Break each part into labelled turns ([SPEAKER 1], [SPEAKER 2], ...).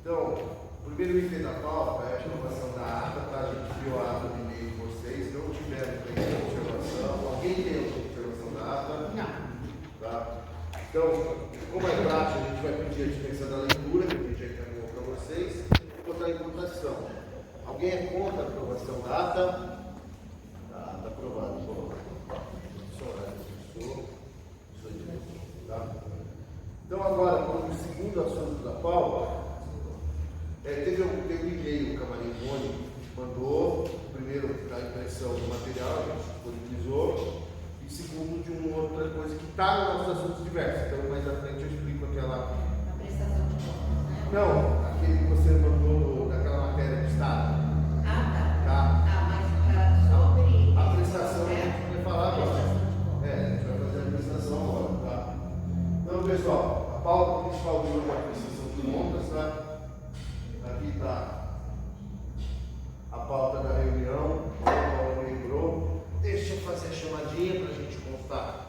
[SPEAKER 1] Então, o primeiro item da pauta é a aprovação da ata, tá? A gente viu a ata de e-mail de vocês, não tiveram nenhuma observação. Alguém tem alguma observação da ata?
[SPEAKER 2] Não.
[SPEAKER 1] Tá? Então, como é prático, a gente vai pedir a dispensa da leitura, que a gente já encaminhou para vocês, e botar em votação. Alguém é contra a aprovação da ata? Tá, está aprovado. Tá? Então, agora, como segundo assunto da pauta, teve um e-mail, o Camarim Mônio mandou, primeiro, da impressão do material, a gente disponibilizou, e segundo, de uma outra coisa que está nos nossos assuntos diversos. Então, mais à frente eu explico aquela.
[SPEAKER 2] A prestação de contas, né?
[SPEAKER 1] Não, aquele que você mandou daquela matéria de Estado.
[SPEAKER 2] Ah, tá.
[SPEAKER 1] Tá?
[SPEAKER 2] Mas sobre.
[SPEAKER 1] A prestação a gente vai falar agora.
[SPEAKER 2] Prestação de contas.
[SPEAKER 1] A gente vai fazer a prestação agora, tá? Então, pessoal, a pauta principal de hoje é a prestação de contas, tá? Aqui está a pauta da reunião, o Paulo lembrou. Deixa eu fazer a chamadinha para a gente constar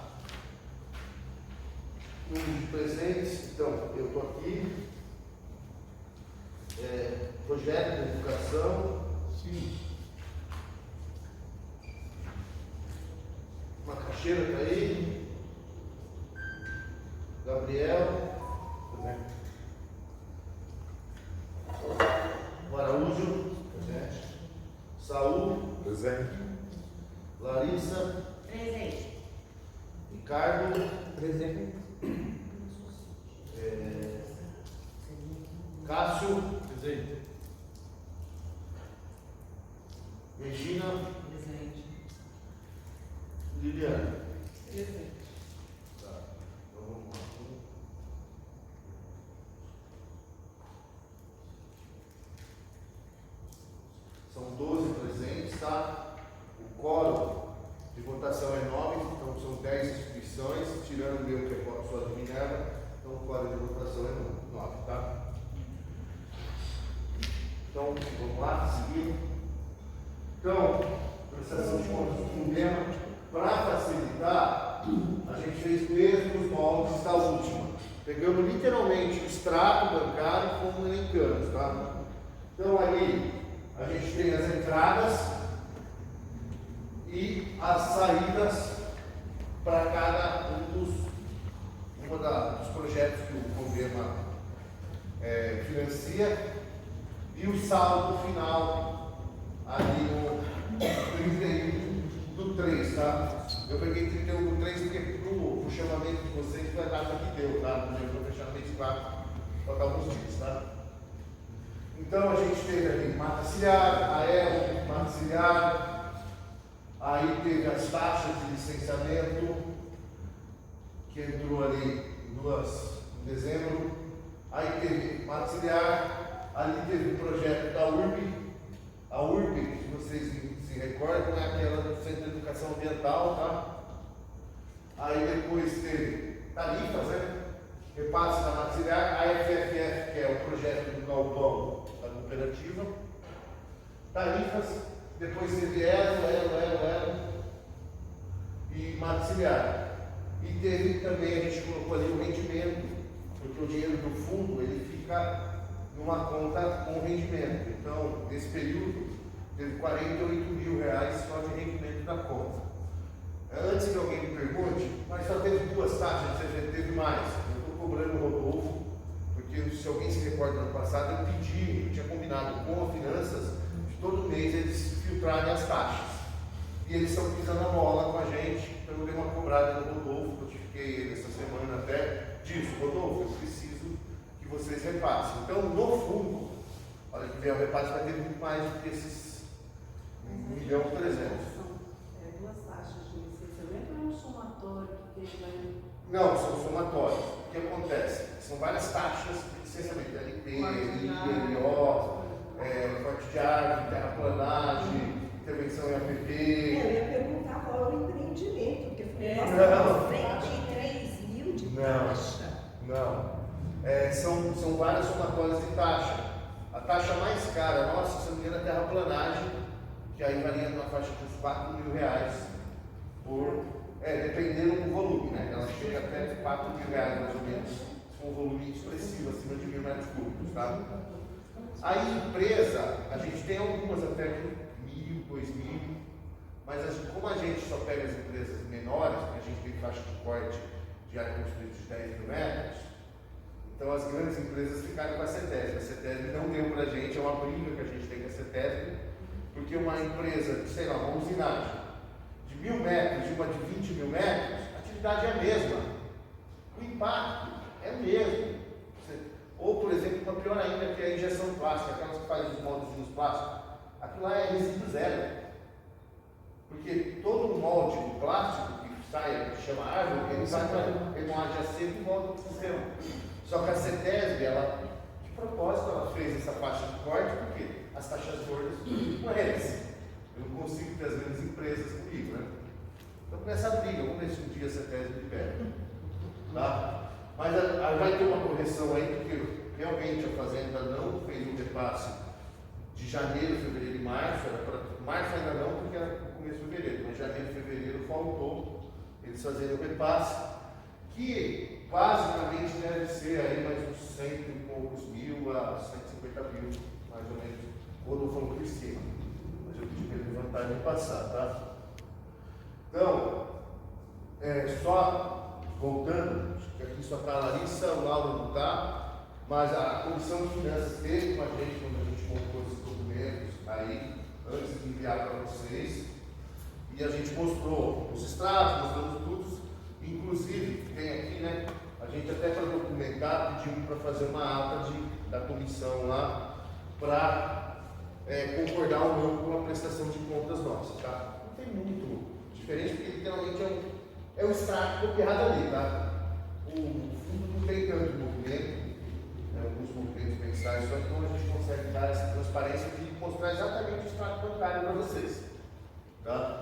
[SPEAKER 1] número de presentes. Então, eu estou aqui. Projeto de educação.
[SPEAKER 3] Sim.
[SPEAKER 1] Macaxeira está aí. Gabriel. Araújo. Presente. Saúl.
[SPEAKER 3] Presente.
[SPEAKER 1] Larissa.
[SPEAKER 2] Presente.
[SPEAKER 1] Ricardo.
[SPEAKER 3] Presente.
[SPEAKER 1] Cássio.
[SPEAKER 3] Presente.
[SPEAKER 1] Regina.
[SPEAKER 2] Presente.
[SPEAKER 1] Liliana.
[SPEAKER 2] Presente.
[SPEAKER 1] Tá. Então vamos lá. São 12 presentes, tá? O quórum de votação é 9, então são 10 inscrições, tirando o meu que é a sua de Minerva, então o quórum de votação é 9, tá? Então, vamos lá, seguir. Então, prestação de contas do tema, para facilitar, a gente fez mesmo os moldes da última. Pegamos literalmente o extrato bancário e fomos elencando, tá? Então, ali, a gente tem as entradas e as saídas para cada um dos projetos que o governo financia e o saldo final ali no 31 do 3, tá? Eu peguei 31 do 3 porque pro chamamento de vocês foi a data que deu, tá? Não lembrou fechamento de 4 para alguns dias, tá? Então a gente teve ali mata ciliar, aéreo, mata ciliar, aí teve as taxas de licenciamento, que entrou ali em dezembro, aí teve mata ciliar, ali teve o projeto da URB, a URB, se vocês se recordam, é aquela do Centro de Educação Ambiental, tá? Aí depois teve tarifas, né? Repasse da mata ciliar, a FFF, que é o projeto do galpão da cooperativa, tarifas, depois teve elo e mata ciliar. E teve também, a gente colocou ali o rendimento, porque o dinheiro do fundo ele fica numa conta com rendimento. Então, nesse período, teve R$48.000 só de rendimento da conta. Antes que alguém me pergunte, mas só teve 2 taxas, ou seja, teve mais. Eu estou cobrando o Rodolfo, porque se alguém se recorda do ano passado, eu pedi, eu tinha combinado com a Finanças, de todo mês eles filtrarem as taxas. E eles estão pisando a mola com a gente, então eu dei uma cobrada no Rodolfo, notifiquei ele essa semana até disso. Rodolfo, eu preciso que vocês repassem. Então, no fundo, olha que vem o repasse vai ter muito mais do que esses 1.300.000.
[SPEAKER 4] Duas taxas de licenciamento ou é um somatório que teve aí?
[SPEAKER 1] Não, são somatórios. O que acontece? São várias taxas de licenciamento, LP, ILO, corte de árvore, terraplanagem, intervenção em APP.
[SPEAKER 5] Eu ia perguntar qual é o empreendimento, porque foi
[SPEAKER 1] Não.
[SPEAKER 5] frente 3 mil de
[SPEAKER 1] Não.
[SPEAKER 5] taxa.
[SPEAKER 1] Não. São várias somatórias de taxa. A taxa mais cara nossa, se não me engano, é a terraplanagem, que aí varia na faixa dos R$4.000 por. Dependendo do volume, né? Ela chega até R$4.000 mais ou menos, se for um volume expressivo, acima de 1.000 metros cúbicos, tá? A empresa, a gente tem algumas até com 1.000, 2.000, mas como a gente só pega as empresas menores, a gente tem faixa de corte de área construída de 10 mil metros, então as grandes empresas ficaram com a CETESB. A CETESB não deu para a gente, é uma briga que a gente tem com a CETESB, porque uma empresa, sei lá, uma usinagem de 1.000 metros e uma de 20 mil metros, a atividade é a mesma, o impacto é o mesmo. Ou, por exemplo, uma pior ainda, que é a injeção plástica, aquelas que fazem os moldezinhos plásticos, aquilo lá é resíduo zero. Porque todo molde de plástico que sai, que chama árvore, ele não age assim e volta para o sistema. Só que a CETESB, ela, de propósito, ela fez essa faixa de corte, porque as taxas gordas não é eles. Eu não consigo ter as grandes empresas comigo, né? Então, com essa briga, vamos ver se um dia a CETESB libera. Tá? Mas vai ter uma correção aí, porque realmente a Fazenda não fez um repasse de janeiro, fevereiro e março. Março ainda não, porque era no começo de fevereiro, mas janeiro e fevereiro faltou eles fazerem o repasse, que basicamente deve ser aí mais uns 100 e poucos mil a 150 mil, mais ou menos. O Rodolfo falou por cima, mas eu pedi para ele levantar e me passar, tá? Então, só voltando, acho que aqui só está a Larissa, o Lauro não está, mas a Comissão de Finanças teve com a gente quando a gente montou esses documentos aí, antes de enviar para vocês, e a gente mostrou os extratos, mostramos tudo, inclusive tem aqui, né, a gente até para documentar pedimos para fazer uma ata da comissão lá, para concordar ou não com a prestação de contas nossa, tá? Não tem muito diferente, porque literalmente é um extrato copiado ali, tá? O fundo não tem tanto movimento, alguns movimentos mensais, só então a gente consegue dar essa transparência de mostrar exatamente o extrato bancário para vocês. Tá?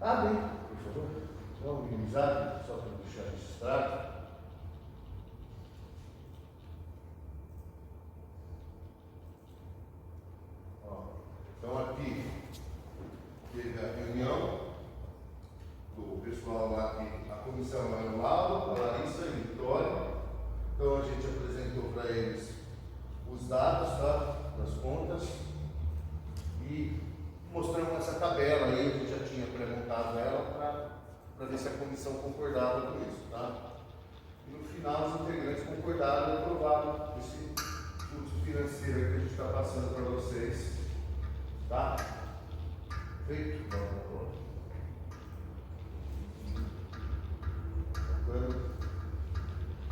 [SPEAKER 1] Abre, por favor. Dá uma minimizada, só para deixar registrado. Ó, então aqui teve a reunião do pessoal lá, que a comissão era o Lauro, a Larissa e o Vitória. Então a gente apresentou para eles os dados, tá, das contas e mostramos essa tabela aí, a gente já tinha pré-montado ela para ver se a comissão concordava com isso, tá? E no final os integrantes concordaram e aprovaram esse fluxo financeiro que a gente está passando para vocês, tá? Feito?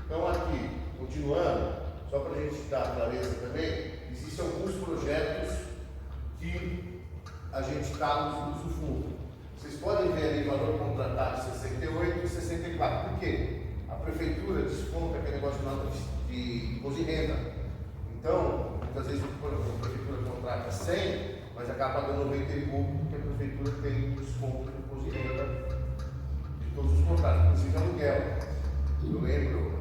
[SPEAKER 1] Então aqui, continuando, só para a gente dar clareza também, existem alguns projetos que a gente está no fundo. Vocês podem ver ali o valor contratado de 68 e 64. Por quê? A prefeitura desconta aquele negócio de nota de imposto de renda. Então, muitas vezes a prefeitura contrata 100, mas acaba pagando 90 e pouco, porque a prefeitura tem desconto de imposto de renda de todos os contratos, inclusive aluguel. Eu lembro,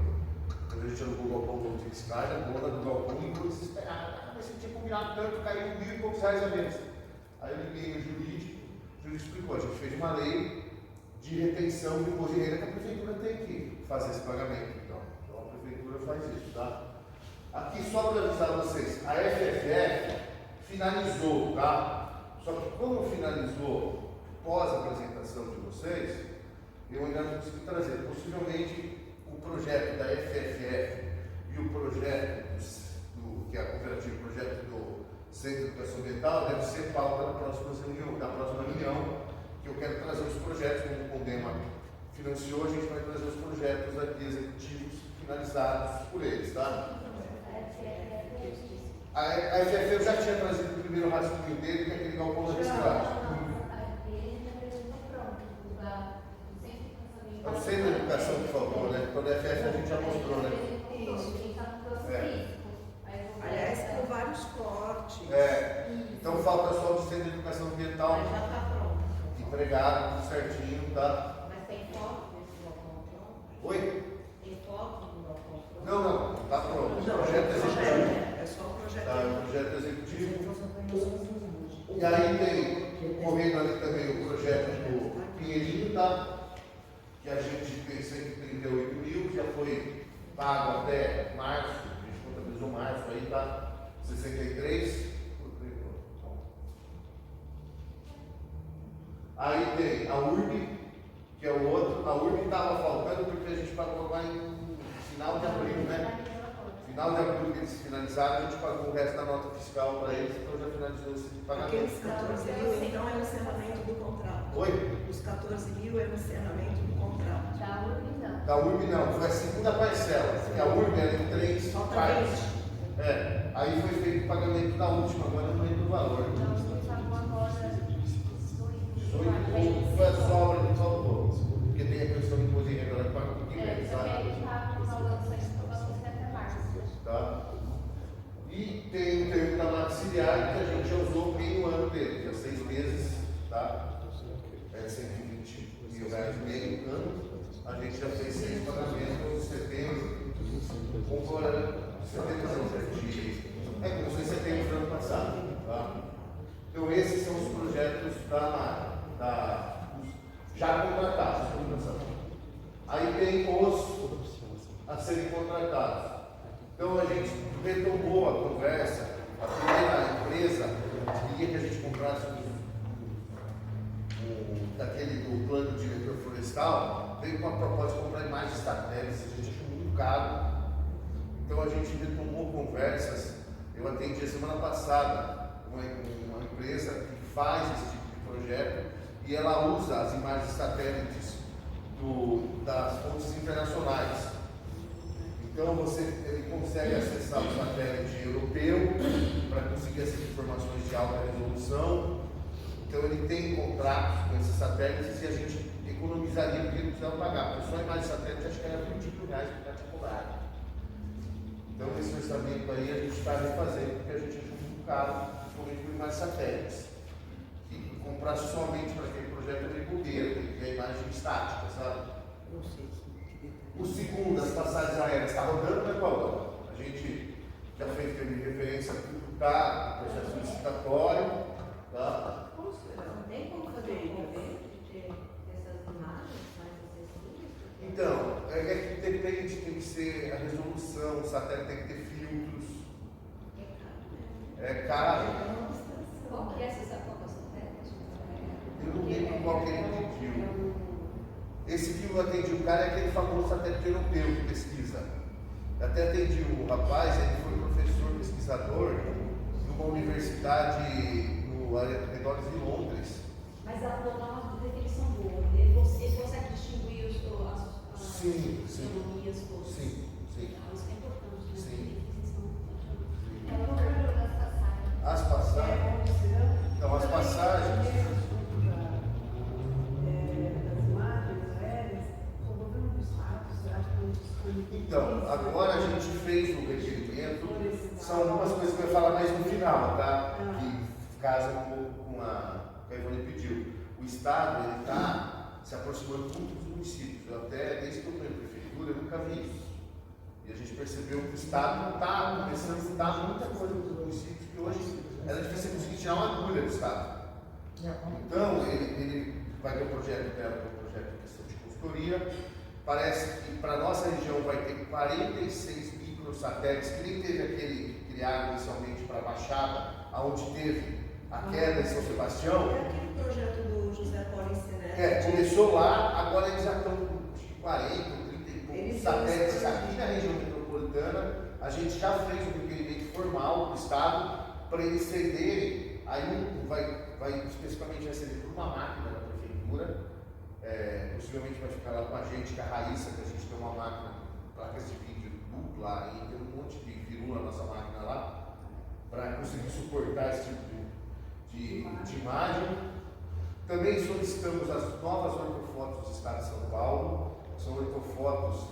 [SPEAKER 1] quando a gente alugou o galpão do Tixcar, a dona do galpão ligou desesperada. Mas você tinha combinado tanto, caiu R$1.000 e poucos a menos. Aí eu liguei no jurídico, o jurídico explicou, a gente fez uma lei de retenção de imposto de renda que a prefeitura tem que fazer esse pagamento. Então a prefeitura faz isso, tá? Aqui só para avisar vocês, a FFF finalizou, tá? Só que como finalizou pós a apresentação de vocês, eu ainda não consegui trazer. Possivelmente o projeto da FFF e o projeto que é a cooperativa, o projeto do Centro de Educação Ambiental deve ser pauta da próxima reunião, que eu quero trazer os projetos, como o Condema financiou, a gente vai trazer os projetos aqui executivos finalizados por eles, tá? A FFF eu já tinha trazido o primeiro rascunho dele, que é aquele galpão da reciclagem. É o Centro de Educação que faltou, né? Quando a FFF a gente já mostrou, né?
[SPEAKER 5] Aliás, com vários cortes.
[SPEAKER 1] Então falta só o Centro de Educação Ambiental.
[SPEAKER 2] Mas já está pronto.
[SPEAKER 1] Empregado, tudo certinho, tá?
[SPEAKER 2] Mas tem foto desse balcão pronto?
[SPEAKER 1] Oi?
[SPEAKER 2] Tem foto do balcão pronto?
[SPEAKER 1] Não, tá pronto. O
[SPEAKER 5] Não,
[SPEAKER 1] projeto executivo.
[SPEAKER 5] é só o projeto.
[SPEAKER 1] Tá, o projeto executivo. E aí tem, correndo ali também o projeto do Pinheirinho, tá? Que a gente tem 138 mil, já foi pago até março, a gente contabilizou do março, aí tá 63. Aí tem a URB, que é o outro. A URB estava faltando porque a gente pagou lá em final de abril, né? Final de abril que eles finalizaram, a gente pagou o resto da nota fiscal para eles, então já finalizou esse pagamento.
[SPEAKER 5] Aqueles 14 mil, então, é o encerramento do contrato.
[SPEAKER 1] Oi?
[SPEAKER 5] Os 14 mil é o encerramento do contrato.
[SPEAKER 2] Da URB não.
[SPEAKER 1] Da URB não, foi a segunda parcela, porque a URB era em 3
[SPEAKER 5] Falta
[SPEAKER 1] partes. Aí foi feito o pagamento da última, agora eu não lembro o valor.
[SPEAKER 2] Então, você pagou agora
[SPEAKER 1] Foi a sobra que faltou, porque tem a questão de imposto de renda, ela paga um pouquinho menos,
[SPEAKER 2] também
[SPEAKER 1] sabe?
[SPEAKER 2] está no valor do sexto, até março.
[SPEAKER 1] Tá? E tem o termo da maxilar que a gente já usou meio ano dele, que é 6 meses, tá? É 120 mil reais meio ano. A gente já fez 6 pagamentos em setembro, começou em setembro do ano passado. Tá? Então esses são os projetos já contratados. Aí tem os a serem contratados. Então a gente retomou a conversa. A primeira empresa queria que a gente comprasse do plano diretor florestal, veio com a proposta de comprar imagens satélites, a gente achou muito caro. Então a gente retomou conversas. Eu atendi a semana passada uma empresa que faz esse tipo de projeto e ela usa as imagens satélites das fontes internacionais. Então ele consegue acessar o satélite europeu para conseguir essas informações de alta resolução. Então ele tem contratos com esses satélites e a gente economizaria porque ele não precisava pagar. Porque só a imagem satélite acho que era R$20 para cada cobrado. Então esse orçamento aí a gente está refazendo porque a gente achou muito caro, principalmente por imagens satélites. E comprar somente para aquele projeto de bobeira, que é a imagem estática, sabe? O segundo, as passagens aéreas, está rodando, né, Paulo? A gente já fez termo de referência, tudo está, processo licitatório, tá?
[SPEAKER 2] Tem como fazer um convênio dessas imagens mais acessíveis?
[SPEAKER 1] Então, é que depende, tem que ser a resolução, o satélite tem que ter filtros. É caro.
[SPEAKER 2] Qual que é essa satélite?
[SPEAKER 1] Eu não lembro qual que ele pediu. Esse que eu atendi o cara é aquele famoso satélite europeu que pesquisa. Até atendi o rapaz, ele foi professor pesquisador numa universidade no arredores de Londres.
[SPEAKER 3] Mas ela dá uma definição boa. Ele consegue distinguir as economias todas.
[SPEAKER 1] Sim.
[SPEAKER 3] Isso é importante, né?
[SPEAKER 1] Sim.
[SPEAKER 2] É o número das passagens.
[SPEAKER 1] As passagens. Então, as passagens. Então, agora a gente fez o requerimento, são algumas coisas que eu vou falar mais no final, tá? Que casam com a que a Ivone pediu. O Estado, ele está se aproximando muito dos municípios. Eu até, desde que eu estou em prefeitura, eu nunca vi isso. E a gente percebeu que o Estado está começando a estudar muita coisa dos municípios, que hoje era difícil conseguir tirar uma agulha do Estado. Então, ele vai ter um projeto dela, que é um projeto de questão de consultoria. Parece que para a nossa região vai ter 46 microsatélites, que nem teve aquele criado inicialmente para a Baixada, onde teve a queda em São Sebastião.
[SPEAKER 5] É aquele projeto do José Paulo Senet.
[SPEAKER 1] Começou lá, agora eles já estão com 40, 30 e poucos satélites aqui na região metropolitana. A gente já fez um requerimento formal para o Estado para eles cederem. Aí vai especificamente receber por uma máquina da prefeitura. Possivelmente vai ficar lá com a gente, com a Raíssa, que a gente tem uma máquina, placas de vídeo dupla, e tem um monte de firula na nossa máquina lá, para conseguir suportar esse tipo de imagem. Também solicitamos as novas ortofotos do Estado de São Paulo. São ortofotos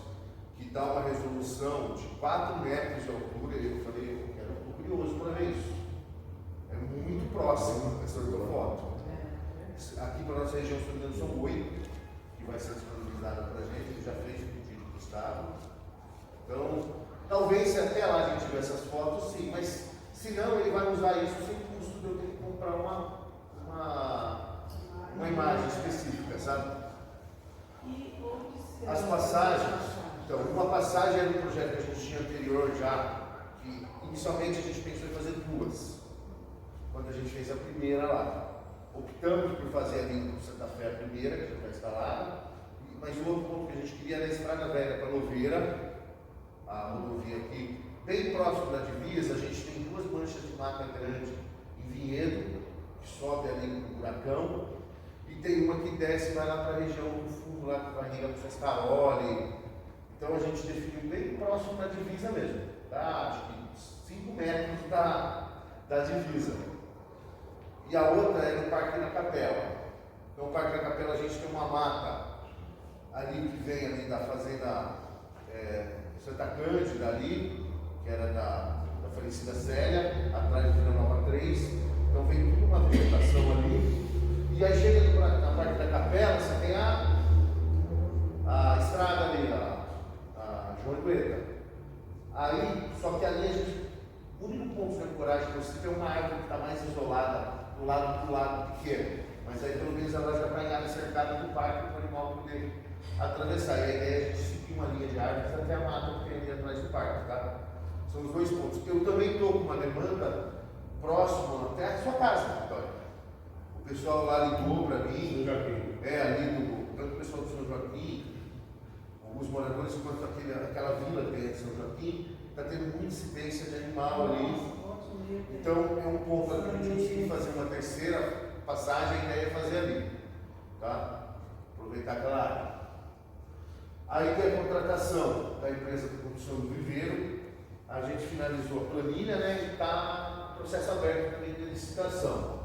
[SPEAKER 1] que dão uma resolução de 4 metros de altura. E eu falei, eu quero, estou curioso para ver isso. É muito próximo essa ortofoto. Aqui para a nossa região, se não me engano, são 8 que vai ser disponibilizada para a gente. Ele já fez o pedido para o Estado. Então, talvez se até lá a gente tiver essas fotos, sim, mas se não, ele vai usar isso sem custo de eu ter que comprar uma imagem específica, sabe? As passagens, então, uma passagem era um projeto que a gente tinha anterior já, que inicialmente a gente pensou em fazer duas, quando a gente fez a primeira lá. Optamos por fazer ali no Santa Fé a primeira, que já está instalada, mas o outro ponto que a gente queria era a Estrada Velha para Louveira, a rodovia aqui, bem próximo da divisa. A gente tem duas manchas de mata grande em Vinhedo, que sobe ali no Buracão, e tem uma que desce e vai lá para a região do fundo, lá que vai ligar para o Festaroli. Então a gente definiu bem próximo da divisa mesmo, tá? Acho que 5 metros da divisa. E a outra é no Parque da Capela. Então o Parque da Capela a gente tem uma mata ali que vem ali da fazenda Santa Cândida ali, que era da Falecida Célia, atrás do Vila Nova 3. Então vem toda uma vegetação ali. E aí chega na Parque da Capela, você tem a estrada ali, a João Ibreta. Aí, só que ali o único ponto de ancoragem possível é uma árvore que está mais isolada do lado pequeno. Mas aí pelo menos ela já está em área cercada do parque para o animal poder atravessar. E a ideia é a gente seguir uma linha de árvores até a mata que tem ali atrás do parque, tá? São os dois pontos. Eu também estou com uma demanda próxima até a sua casa, Vitória. O pessoal lá ligou para mim, tanto o pessoal do São Joaquim, alguns moradores, quanto aquela vila que tem de São Joaquim, está tendo muita incidência de animal ali. Então é um ponto que a gente conseguir fazer uma terceira passagem, a ideia é fazer ali, tá? Aproveitar aquela área. Aí tem a contratação da empresa de produção do viveiro. A gente finalizou a planilha, né? E está processo aberto também de licitação.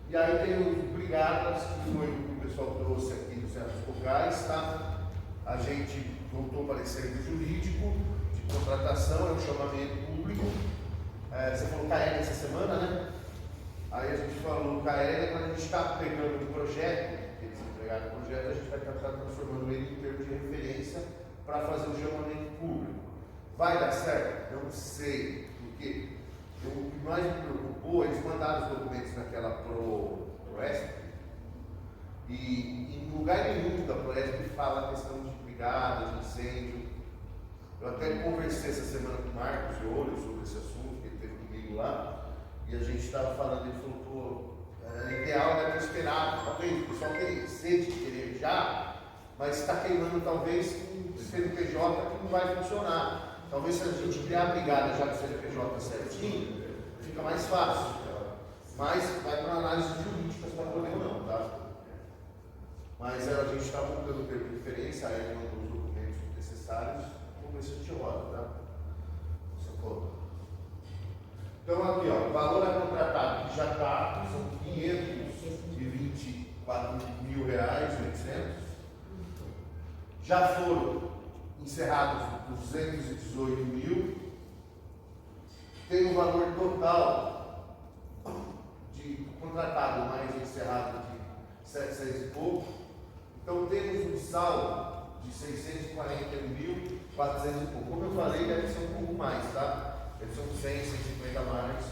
[SPEAKER 1] E aí tem os brigadas, que foi o que o pessoal trouxe aqui dos centros locais, tá? A gente voltou para parecer jurídico de contratação, é um chamamento público. Você falou CAEG essa semana, né? Aí a gente falou CAEG, quando a gente está pegando o projeto, eles entregaram o projeto, a gente vai estar transformando ele em termos de referência para fazer o chamamento público. Vai dar certo? Não sei, porque o que mais me preocupou, eles mandaram os documentos naquela ProESP, e em lugar nenhum da ProESP fala a questão de brigada, de incêndio. Eu até conversei essa semana com o Marcos de Olho sobre esse assunto, que ele teve comigo lá, e a gente estava falando, ele falou, ideal era ter esperado, talvez o pessoal tem sede de querer já, mas está queimando talvez um CNPJ que não vai funcionar. Talvez se a gente criar a brigada já com o CNPJ certinho, fica mais fácil. Mas vai para análise jurídica para poder ou não, tá? Mas a gente está montando o termo de referência, aí mandou os documentos necessários, vamos ver se a gente roda, tá? Então aqui, ó, o valor a contratado que já está, são R$524.800. Já foram encerrados 218 mil. Tem um valor total de contratado mais encerrado de 700 e pouco. Então temos um saldo de 641.400 e pouco. Como eu falei, deve ser um pouco mais, tá? Deve ser uns 100, 150 mais.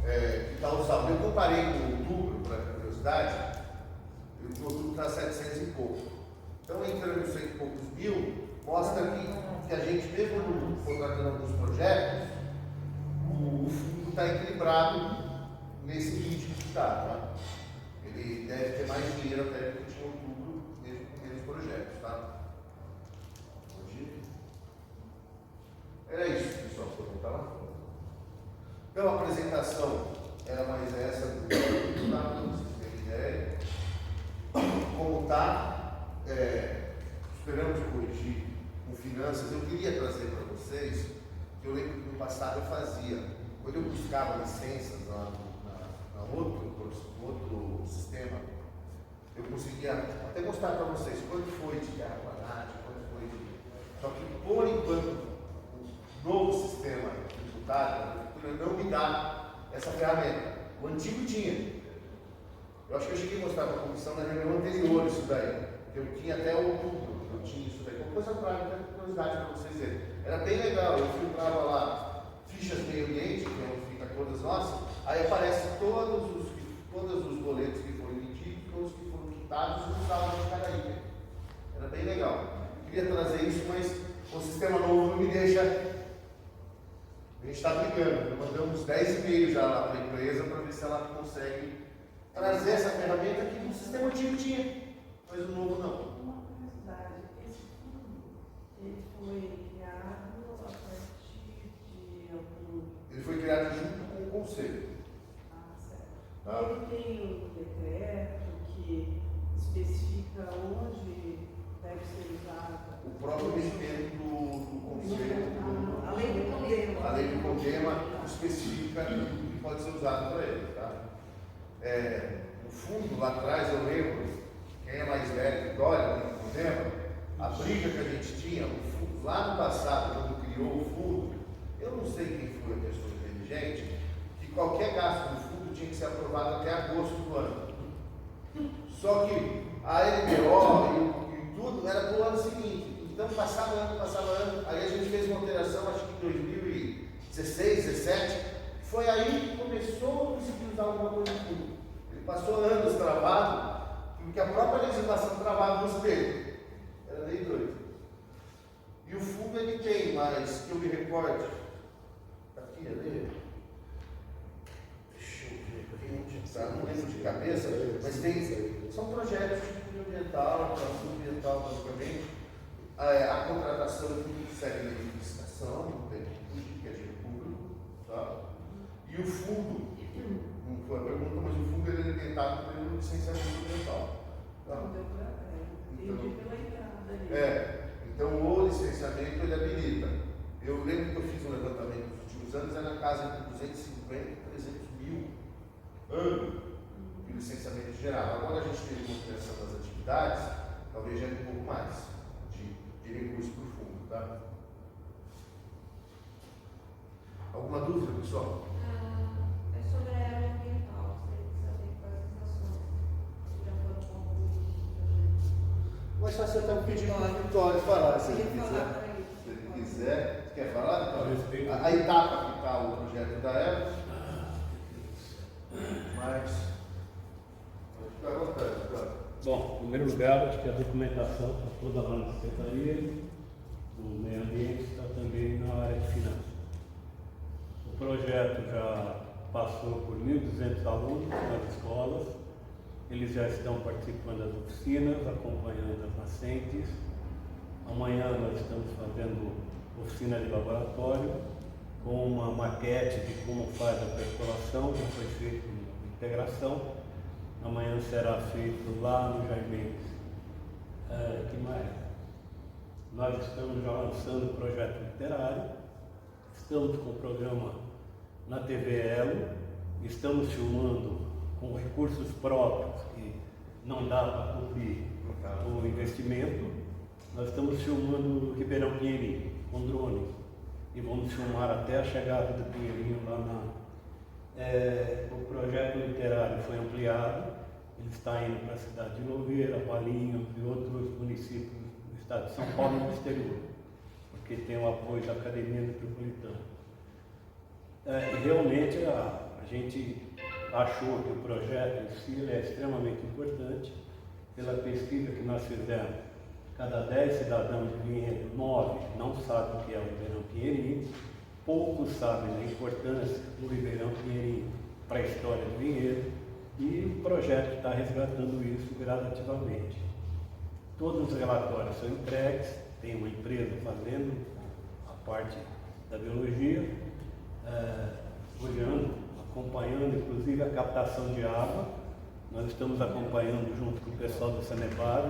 [SPEAKER 1] Que está o saldo. Eu comparei com outubro, para curiosidade, o outubro está 700 e pouco. Então, entrando nos 100 e poucos mil, mostra que a gente, mesmo contratando alguns projetos, o fundo está equilibrado nesse ritmo que está, tá? Ele deve ter mais dinheiro até que a gente em outubro, mesmo com menos projetos, tá? Era isso, pessoal, que eu vou contar lá. Então, a apresentação era mais essa do produto, tá? Para vocês terem ideia. Como está, esperamos corrigir com finanças. Eu queria trazer para vocês, que eu lembro que no passado eu fazia, quando eu buscava licenças na outro sistema, eu conseguia até mostrar para vocês quanto foi de terra quadrada, quanto foi de. Só que por enquanto, o novo sistema tributário não me dá essa ferramenta. O antigo tinha. Eu acho que eu cheguei a mostrar para a comissão na reunião anterior isso daí. Eu tinha até outubro, eu tinha isso daí. Uma coisa prática, curiosidade para vocês verem. Era bem legal, eu filtrava lá fichas meio ambiente, que é onde fica todas nossas, aí aparece todos os boletos que foram emitidos, todos que foram quitados e o saldo de cada item. Era bem legal. Eu queria trazer isso, mas o sistema novo não me deixa está brigando. Mandamos 10 e-mails já lá para a empresa para ver se ela consegue trazer essa ferramenta que no sistema antigo tinha, mas o novo não.
[SPEAKER 4] Uma curiosidade, esse fundo, ele foi criado a partir de algum...
[SPEAKER 1] Ele foi criado junto com o conselho.
[SPEAKER 4] Ah, certo.
[SPEAKER 1] Tá?
[SPEAKER 4] Ele tem um decreto que especifica onde deve ser usado.
[SPEAKER 1] O próprio regimento do conselho,
[SPEAKER 4] Ah,
[SPEAKER 5] A lei do condema.
[SPEAKER 1] a lei do condema especifica o que pode ser usado para ele. Tá? O fundo lá atrás, eu lembro, quem é mais velho que olha no condema, a briga que a gente tinha, o fundo, lá no passado, quando criou o fundo, eu não sei quem foi a pessoa inteligente, que qualquer gasto do fundo tinha que ser aprovado até agosto do ano. Só que a LBO e tudo era para o ano seguinte. Então passava ano, aí a gente fez uma alteração, acho que em 2016, 2017, foi aí que começou a conseguir usar alguma coisa do fundo. Ele passou anos travado, porque a própria legislação travava no espelho. Era meio doido. E o fundo ele tem, mas que eu me recorde, tá aqui, ali. Deixa eu ver aqui, tá? Não lembro de cabeça, mas tem, são projetos de cunho ambiental, ambiental basicamente. A contratação que segue a licitação, não tem que é dinheiro público, tá? E o fundo, não foi a pergunta, mas o fundo ele é alimentado pelo licenciamento ambiental. Tá?
[SPEAKER 4] Entendi pela entrada ali.
[SPEAKER 1] Então o licenciamento ele habilita. Eu lembro que eu fiz um levantamento nos últimos anos, era na casa de 250 a 300 mil ano de licenciamento geral. Agora a gente teve uma ampliação das atividades, talvez já um pouco mais de recurso para o fundo, tá? Alguma dúvida, pessoal?
[SPEAKER 2] É sobre a área ambiental, gostaria de saber quais as ações que já foram concluídas.
[SPEAKER 1] Mas só você está pedindo para a Vitória falar, se ele
[SPEAKER 2] Queria
[SPEAKER 1] quiser.
[SPEAKER 2] falar para ele.
[SPEAKER 1] Se ele quiser, você quer falar, Vitória?
[SPEAKER 6] Respeito.
[SPEAKER 1] A etapa que está o projeto da EVA, mas fica à vontade, Vitória.
[SPEAKER 6] Bom, em primeiro lugar, acho que a documentação está toda lá na Secretaria do Meio Ambiente, está também na área de finanças. O projeto já passou por 1.200 alunos nas escolas, eles já estão participando das oficinas, acompanhando as nascentes. Amanhã nós estamos fazendo oficina de laboratório, com uma maquete de como faz a percolação, que foi feita em integração. Amanhã será feito lá no Jair Mendes. Que mais? Nós estamos já lançando o projeto literário, estamos com o programa na TV Elo, estamos filmando com recursos próprios, que não dá para cumprir o investimento. Nós estamos filmando Ribeirão Pinheirinho com drones e vamos filmar até a chegada do Pinheirinho lá na... o projeto literário foi ampliado, ele está indo para a cidade de Louveira, Valinhos e outros municípios do estado de São Paulo e do exterior, porque tem o apoio da Academia Metropolitana. Realmente a gente achou que o projeto em si ele é extremamente importante. Pela pesquisa que nós fizemos, cada 10 cidadãos de Vinhedo, 9 não sabem o que é o Ribeirão Pinheirinho, poucos sabem a importância do Ribeirão Pinheirinho para a história de Vinhedo, e o projeto está resgatando isso gradativamente. Todos os relatórios são entregues, tem uma empresa fazendo a parte da biologia, olhando, acompanhando inclusive a captação de água. Nós estamos acompanhando junto com o pessoal do Sanepar,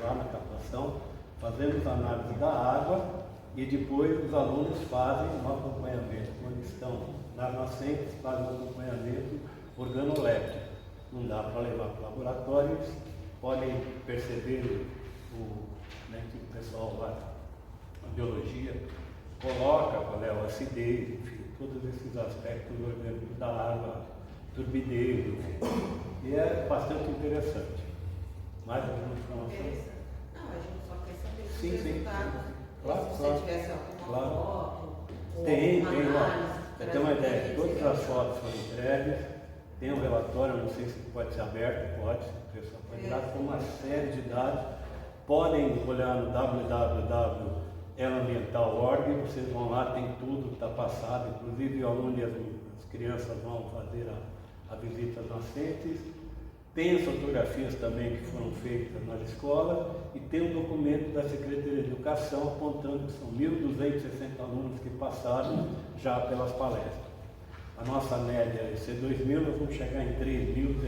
[SPEAKER 6] lá na captação, fazemos análise da água e depois os alunos fazem um acompanhamento. Quando estão nas nascentes, fazem um acompanhamento organoléptico. Não dá para levar para laboratórios, podem perceber que o pessoal lá, a biologia, coloca qual é a acidez, enfim, todos esses aspectos orgânicos da água, turbidez, enfim. E é bastante interessante. Mais alguma informação?
[SPEAKER 2] Não, a gente só quer saber os
[SPEAKER 6] Sim,
[SPEAKER 2] resultados.
[SPEAKER 6] claro,
[SPEAKER 2] Se
[SPEAKER 6] claro.
[SPEAKER 2] você tivesse alguma
[SPEAKER 6] Claro.
[SPEAKER 2] foto, ou
[SPEAKER 6] Tem,
[SPEAKER 2] uma
[SPEAKER 6] ó.
[SPEAKER 2] análise,
[SPEAKER 6] Para ter uma ideia,
[SPEAKER 2] seria
[SPEAKER 6] todas as
[SPEAKER 2] legal.
[SPEAKER 6] fotos foram entregues, tem um relatório, não sei se pode ser aberto, pode, o pessoal pode dar com uma série de dados. Podem olhar no elambiental.org, vocês vão lá, tem tudo, está passado, inclusive onde as crianças vão fazer a visita às nascentes. Tem as fotografias também que foram feitas nas escolas e tem um documento da Secretaria de Educação apontando que são 1.260 alunos que passaram já pelas palestras. A nossa média é ser 2.000, nós vamos chegar em 3.000,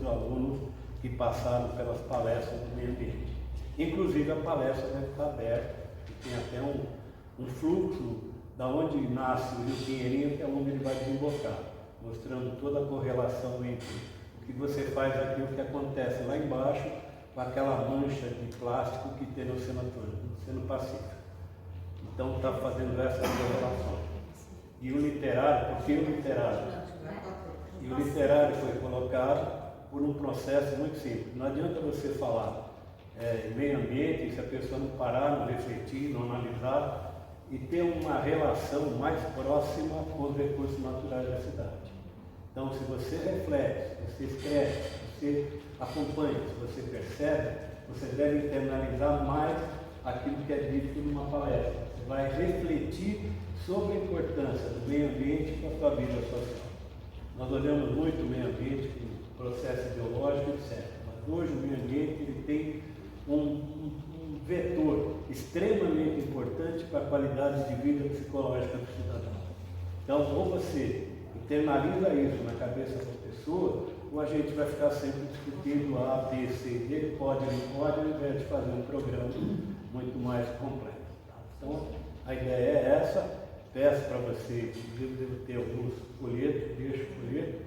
[SPEAKER 6] 3.600 alunos que passaram pelas palestras do meio ambiente. Inclusive a palestra deve estar aberta, e tem até um fluxo da onde nasce o Rio Pinheirinho até onde ele vai desembocar, mostrando toda a correlação entre o que você faz aqui, o que acontece lá embaixo, com aquela mancha de plástico que tem no Oceano Atlântico, no Oceano Pacífico. Então está fazendo essa correlação. E o literário, por que o literário? E o literário foi colocado por um processo muito simples. Não adianta você falar meio ambiente se a pessoa não parar, não refletir, não analisar e ter uma relação mais próxima com os recursos naturais da cidade. Então, se você reflete, se você escreve, se você acompanha, se você percebe, você deve internalizar mais aquilo que é dito numa palestra. Você vai refletir sobre a importância do meio ambiente para a sua vida social. Nós olhamos muito o meio ambiente como processo biológico, etc. Mas hoje o meio ambiente ele tem um vetor extremamente importante para a qualidade de vida psicológica do cidadão. Então, ou você internaliza isso na cabeça da pessoa, ou a gente vai ficar sempre discutindo A, B, C, D, pode ou não pode, ao invés de fazer um programa muito mais completo. Tá? Então, a ideia é essa. Peço para vocês, inclusive devo ter alguns folhetos, deixo o folheto,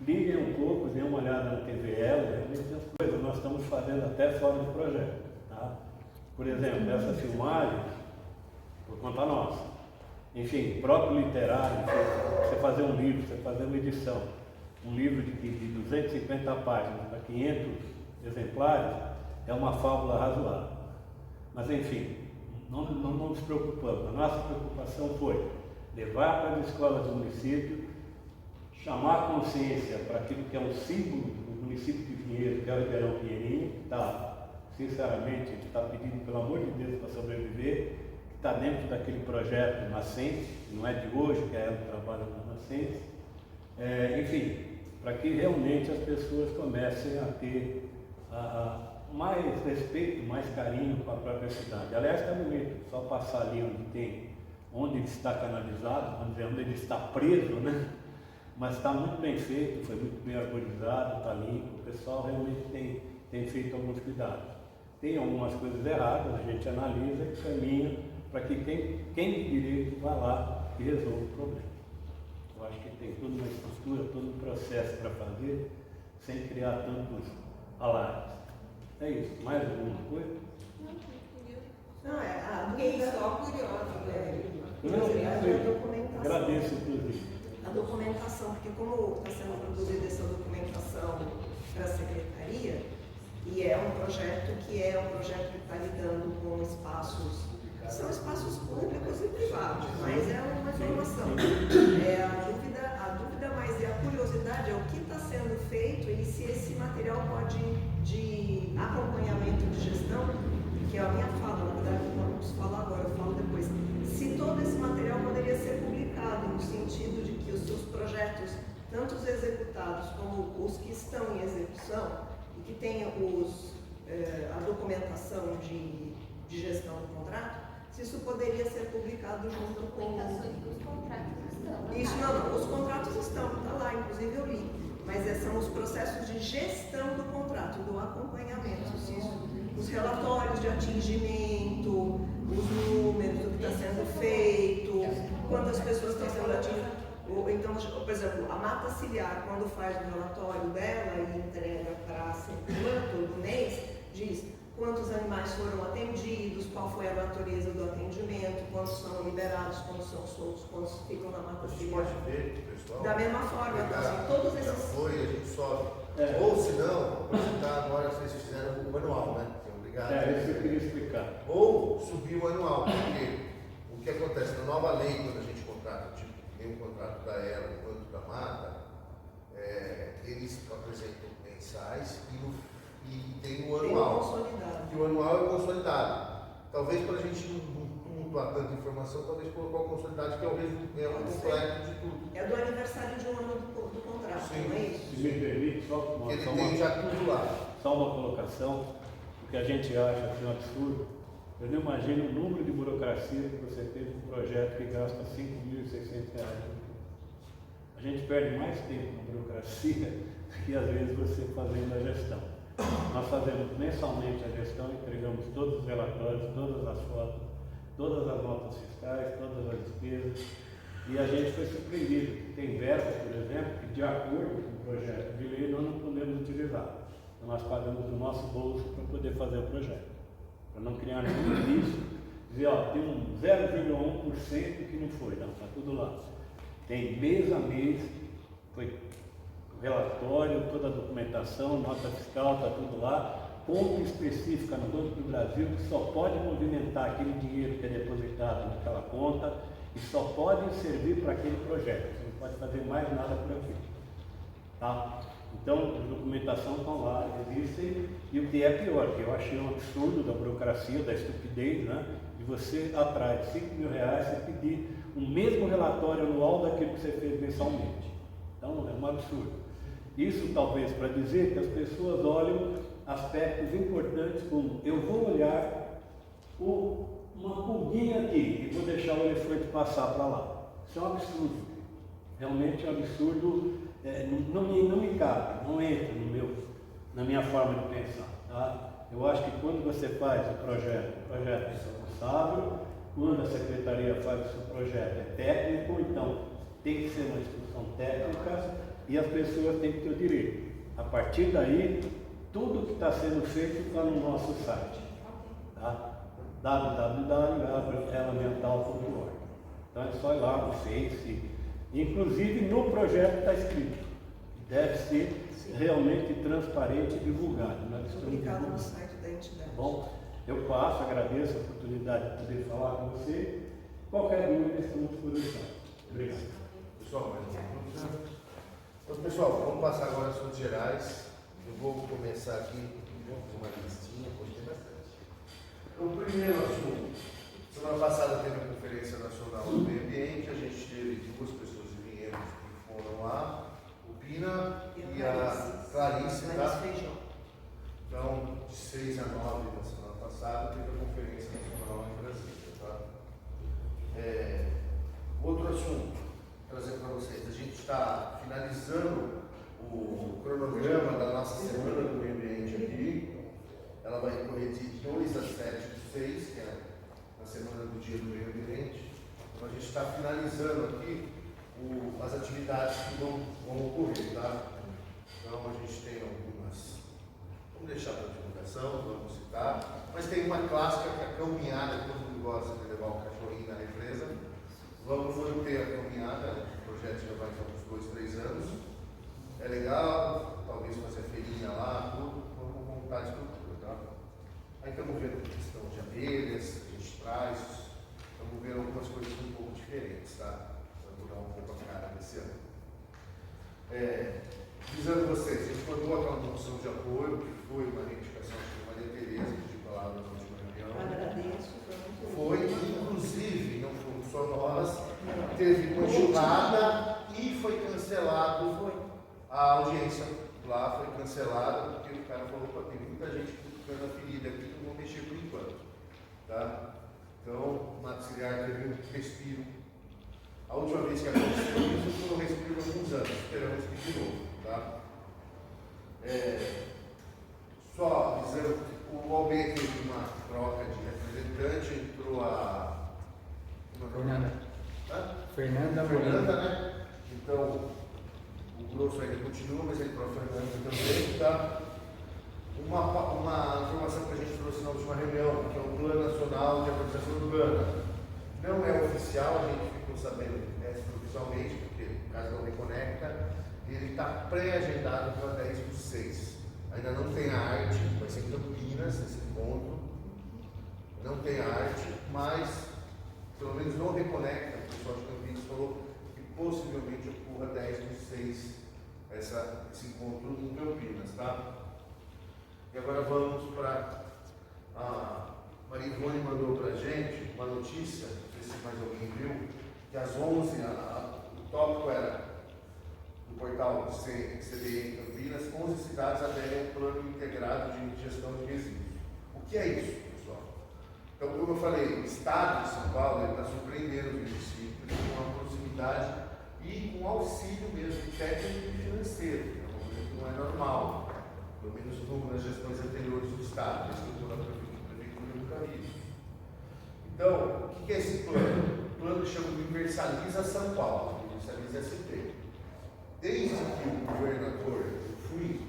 [SPEAKER 6] liguem um pouco, dêem uma olhada na TVL, realmente as coisas nós estamos fazendo até fora do projeto. Tá? Por exemplo, essa filmagem, por conta nossa. Enfim, próprio literário, você fazer um livro, você fazer uma edição, um livro de 250 páginas para 500 exemplares, é uma fábula razoável. Mas enfim, não nos preocupamos. A nossa preocupação foi levar para as escolas do município, chamar a consciência para aquilo que é um símbolo do município de Pinheiros, que é o Ribeirão Pinheirinho, que está, sinceramente, está pedindo pelo amor de Deus para sobreviver, que está dentro daquele projeto Nascente, que não é de hoje, que é o trabalho da Nascente. Enfim, para que realmente as pessoas comecem a ter mais respeito, mais carinho com a própria cidade. Aliás, está bonito, só passar ali onde ele está canalizado, vamos dizer, onde ele está preso, né? Mas está muito bem feito, foi muito bem arborizado, está limpo, o pessoal realmente tem feito alguns cuidados. Tem algumas coisas erradas, a gente analisa e caminha para que quem de direito vá lá e resolva o problema. Eu acho que tem toda uma estrutura, todo um processo para fazer, sem criar tantos alarmes. É isso. Mais alguma coisa?
[SPEAKER 5] Não, a
[SPEAKER 2] Fiquei
[SPEAKER 5] dúvida,
[SPEAKER 2] só curiosa, né?
[SPEAKER 5] a documentação.
[SPEAKER 6] Agradeço, inclusive.
[SPEAKER 5] A documentação, porque como está sendo produzida essa documentação para a secretaria, e é um projeto que está lidando com espaços, são espaços públicos e privados, mas é uma informação. A dúvida mais é a curiosidade, é o que está sendo feito e se esse material pode, de acompanhamento de gestão, que é a minha fala, na verdade não vamos falar agora, eu falo depois, se todo esse material poderia ser publicado, no sentido de que os seus projetos, tanto os executados como os que estão em execução, e que tenham a documentação de gestão do contrato, se isso poderia ser publicado junto com...
[SPEAKER 2] Os contratos estão.
[SPEAKER 5] Isso, não, os contratos estão, está lá, inclusive eu li, mas são os processos de gestão do contrato, do acompanhamento, os relatórios de atingimento, os números, o que está sendo feito, quantas pessoas estão sendo atingidas. Então, por exemplo, a Mata Ciliar, quando faz o relatório dela e entrega para a CEPLAN todo mês, diz quantos animais foram atendidos, qual foi a natureza do atendimento, quantos são liberados, quantos são soltos, quantos ficam na Mata
[SPEAKER 1] A gente
[SPEAKER 5] Ciliar.
[SPEAKER 1] pode ver, pessoal.
[SPEAKER 5] Da mesma forma, então, assim, todos
[SPEAKER 1] Já
[SPEAKER 5] esses...
[SPEAKER 1] foi, a gente sobe. Ou se não, apresentar agora, vocês fizeram o manual, né? Obrigado.
[SPEAKER 6] Isso que eu queria explicar.
[SPEAKER 1] Ou subir o anual, porque o que acontece na nova lei, quando a gente contrata, tipo, tem um contrato da ELA quanto da Mata, eles apresentam mensais e tem o anual.
[SPEAKER 5] consolidado.
[SPEAKER 1] E o anual é consolidado. Talvez para a gente não tumultuar tanta informação, talvez colocar o consolidado, que é o completo de tudo.
[SPEAKER 5] É do aniversário de um ano do contrato,
[SPEAKER 1] Sim.
[SPEAKER 5] não é
[SPEAKER 6] Se
[SPEAKER 5] isso?
[SPEAKER 6] me permite, só
[SPEAKER 1] Ele tem já tudo lá.
[SPEAKER 6] só uma colocação, o que a gente acha assim, um absurdo. Eu não imagino o número de burocracia que você teve um projeto que gasta R$ 5.600. A gente perde mais tempo na burocracia do que às vezes você fazendo a gestão. Nós fazemos mensalmente a gestão, entregamos todos os relatórios, todas as fotos, todas as notas fiscais, todas as despesas, e a gente foi surpreendido. Tem verbas, por exemplo, que de acordo com o projeto de lei nós não podemos utilizar. Então nós pagamos do nosso bolso para poder fazer o projeto, para não criar nenhum risco, dizer, ó, tem um 0,1% que não foi, não, está tudo lá. Tem mês a mês, foi o relatório, toda a documentação, nota fiscal, está tudo lá, conta específica no Banco do Brasil que só pode movimentar aquele dinheiro que é depositado naquela conta e só pode servir para aquele projeto, você não pode fazer mais nada por aquilo. Tá? Então, as documentações estão lá, existem, e o que é pior, que eu achei um absurdo da burocracia, da estupidez, né? De você, atrás de R$ 5.000, você pedir o mesmo relatório anual daquilo que você fez mensalmente. Então, é um absurdo. Isso talvez para dizer que as pessoas olham aspectos importantes como eu vou olhar uma pulguinha aqui e vou deixar o elefante passar para lá. Isso é um absurdo. Realmente é um absurdo, não me cabe, não entra na minha forma de pensar. Tá? Eu acho que quando você faz o projeto é responsável, quando a secretaria faz o seu projeto é técnico, então tem que ser uma instrução técnica e as pessoas têm que ter o direito. A partir daí, tudo que está sendo feito está no nosso site, tá? www.elemental.org. Então é só ir lá no Face, inclusive no projeto está escrito, deve ser realmente transparente e divulgado.
[SPEAKER 5] Publicado no site da entidade.
[SPEAKER 6] Bom, eu passo, agradeço a oportunidade de poder falar com você. Qualquer dúvida, estamos por aí. Obrigado.
[SPEAKER 1] Pessoal, mais uma pergunta? Então, pessoal, vamos passar agora as assuntos gerais. Eu vou começar aqui com uma listinha, porque tem bastante. O primeiro assunto, semana passada teve a Conferência Nacional do Meio Ambiente, a gente teve duas pessoas de Vinhedos que foram lá, o Pina e a Clarice, tá? Então, de 6 a 9 da semana passada, teve a Conferência Nacional em Brasília, tá? Outro assunto, trazer para vocês, a gente está finalizando o cronograma da nossa Semana do Meio Ambiente aqui. Ela vai correr de 2 a 7 de 6, que é a Semana do Dia do Meio Ambiente. Então a gente está finalizando aqui as atividades que vão ocorrer, tá? Então a gente tem algumas, vamos deixar para divulgação, vamos citar, mas tem uma clássica que é a caminhada, que todo mundo gosta de levar o cachorrinho na represa. Vamos manter a caminhada, o projeto já vai ter uns 2, 3 anos. É legal, talvez fazer feirinha lá, tudo, vamos montar a estrutura, tá? Aí estamos vendo a questão de abelhas, a gente traz, estamos vendo algumas coisas um pouco diferentes, tá? Para mudar um pouco a cara desse ano. Avisando vocês, a gente mandou aquela moção de apoio, que foi uma reivindicação de Maria Tereza, que de palavra na última reunião.
[SPEAKER 5] Agradeço,
[SPEAKER 1] Foi, inclusive, não fomos só nós, teve uma jornada e foi cancelado a audiência lá, foi cancelada porque o cara falou que tem muita gente cutucando a ferida aqui que não vão mexer por enquanto. Tá? Então, o Mato Cigar teve um respiro. A última vez que aconteceu isso foi um respiro há alguns anos, esperamos que de novo. Tá? Só dizendo, o OAB teve uma troca de representante, entrou a Fernanda, né? Então, o grosso ainda continua, mas ele entrou a Fernanda também, tá? Uma informação que a gente trouxe na última reunião, que é o Plano Nacional de Organização Urbana. Não é oficial, a gente ficou sabendo extraoficialmente, porque no caso da Reconecta, ele está pré-agendado para 10/6. Ainda não tem a arte, vai ser em Campinas esse encontro. Não tem a arte, mas pelo menos não Reconecta, o pessoal de Campinas falou que possivelmente ocorra 10/6 esse encontro em Campinas, tá? E agora vamos para Maria Ivone mandou para a gente uma notícia, não sei se mais alguém viu, que às 11, o tópico era do portal CDE em Campinas, 11 cidades aderem ao plano integrado de gestão de resíduos. O que é isso, pessoal? Então, como eu falei, o Estado de São Paulo está surpreendendo os municípios com a proximidade e com auxílio mesmo técnico e financeiro, que é uma coisa que não é normal, pelo menos nas gestões anteriores do Estado, desde que eu estou na prefeitura eu nunca vi isso. Então, o que é esse plano? O plano chama de Universaliza São Paulo, Universaliza SP. Desde que o governador, eu fui em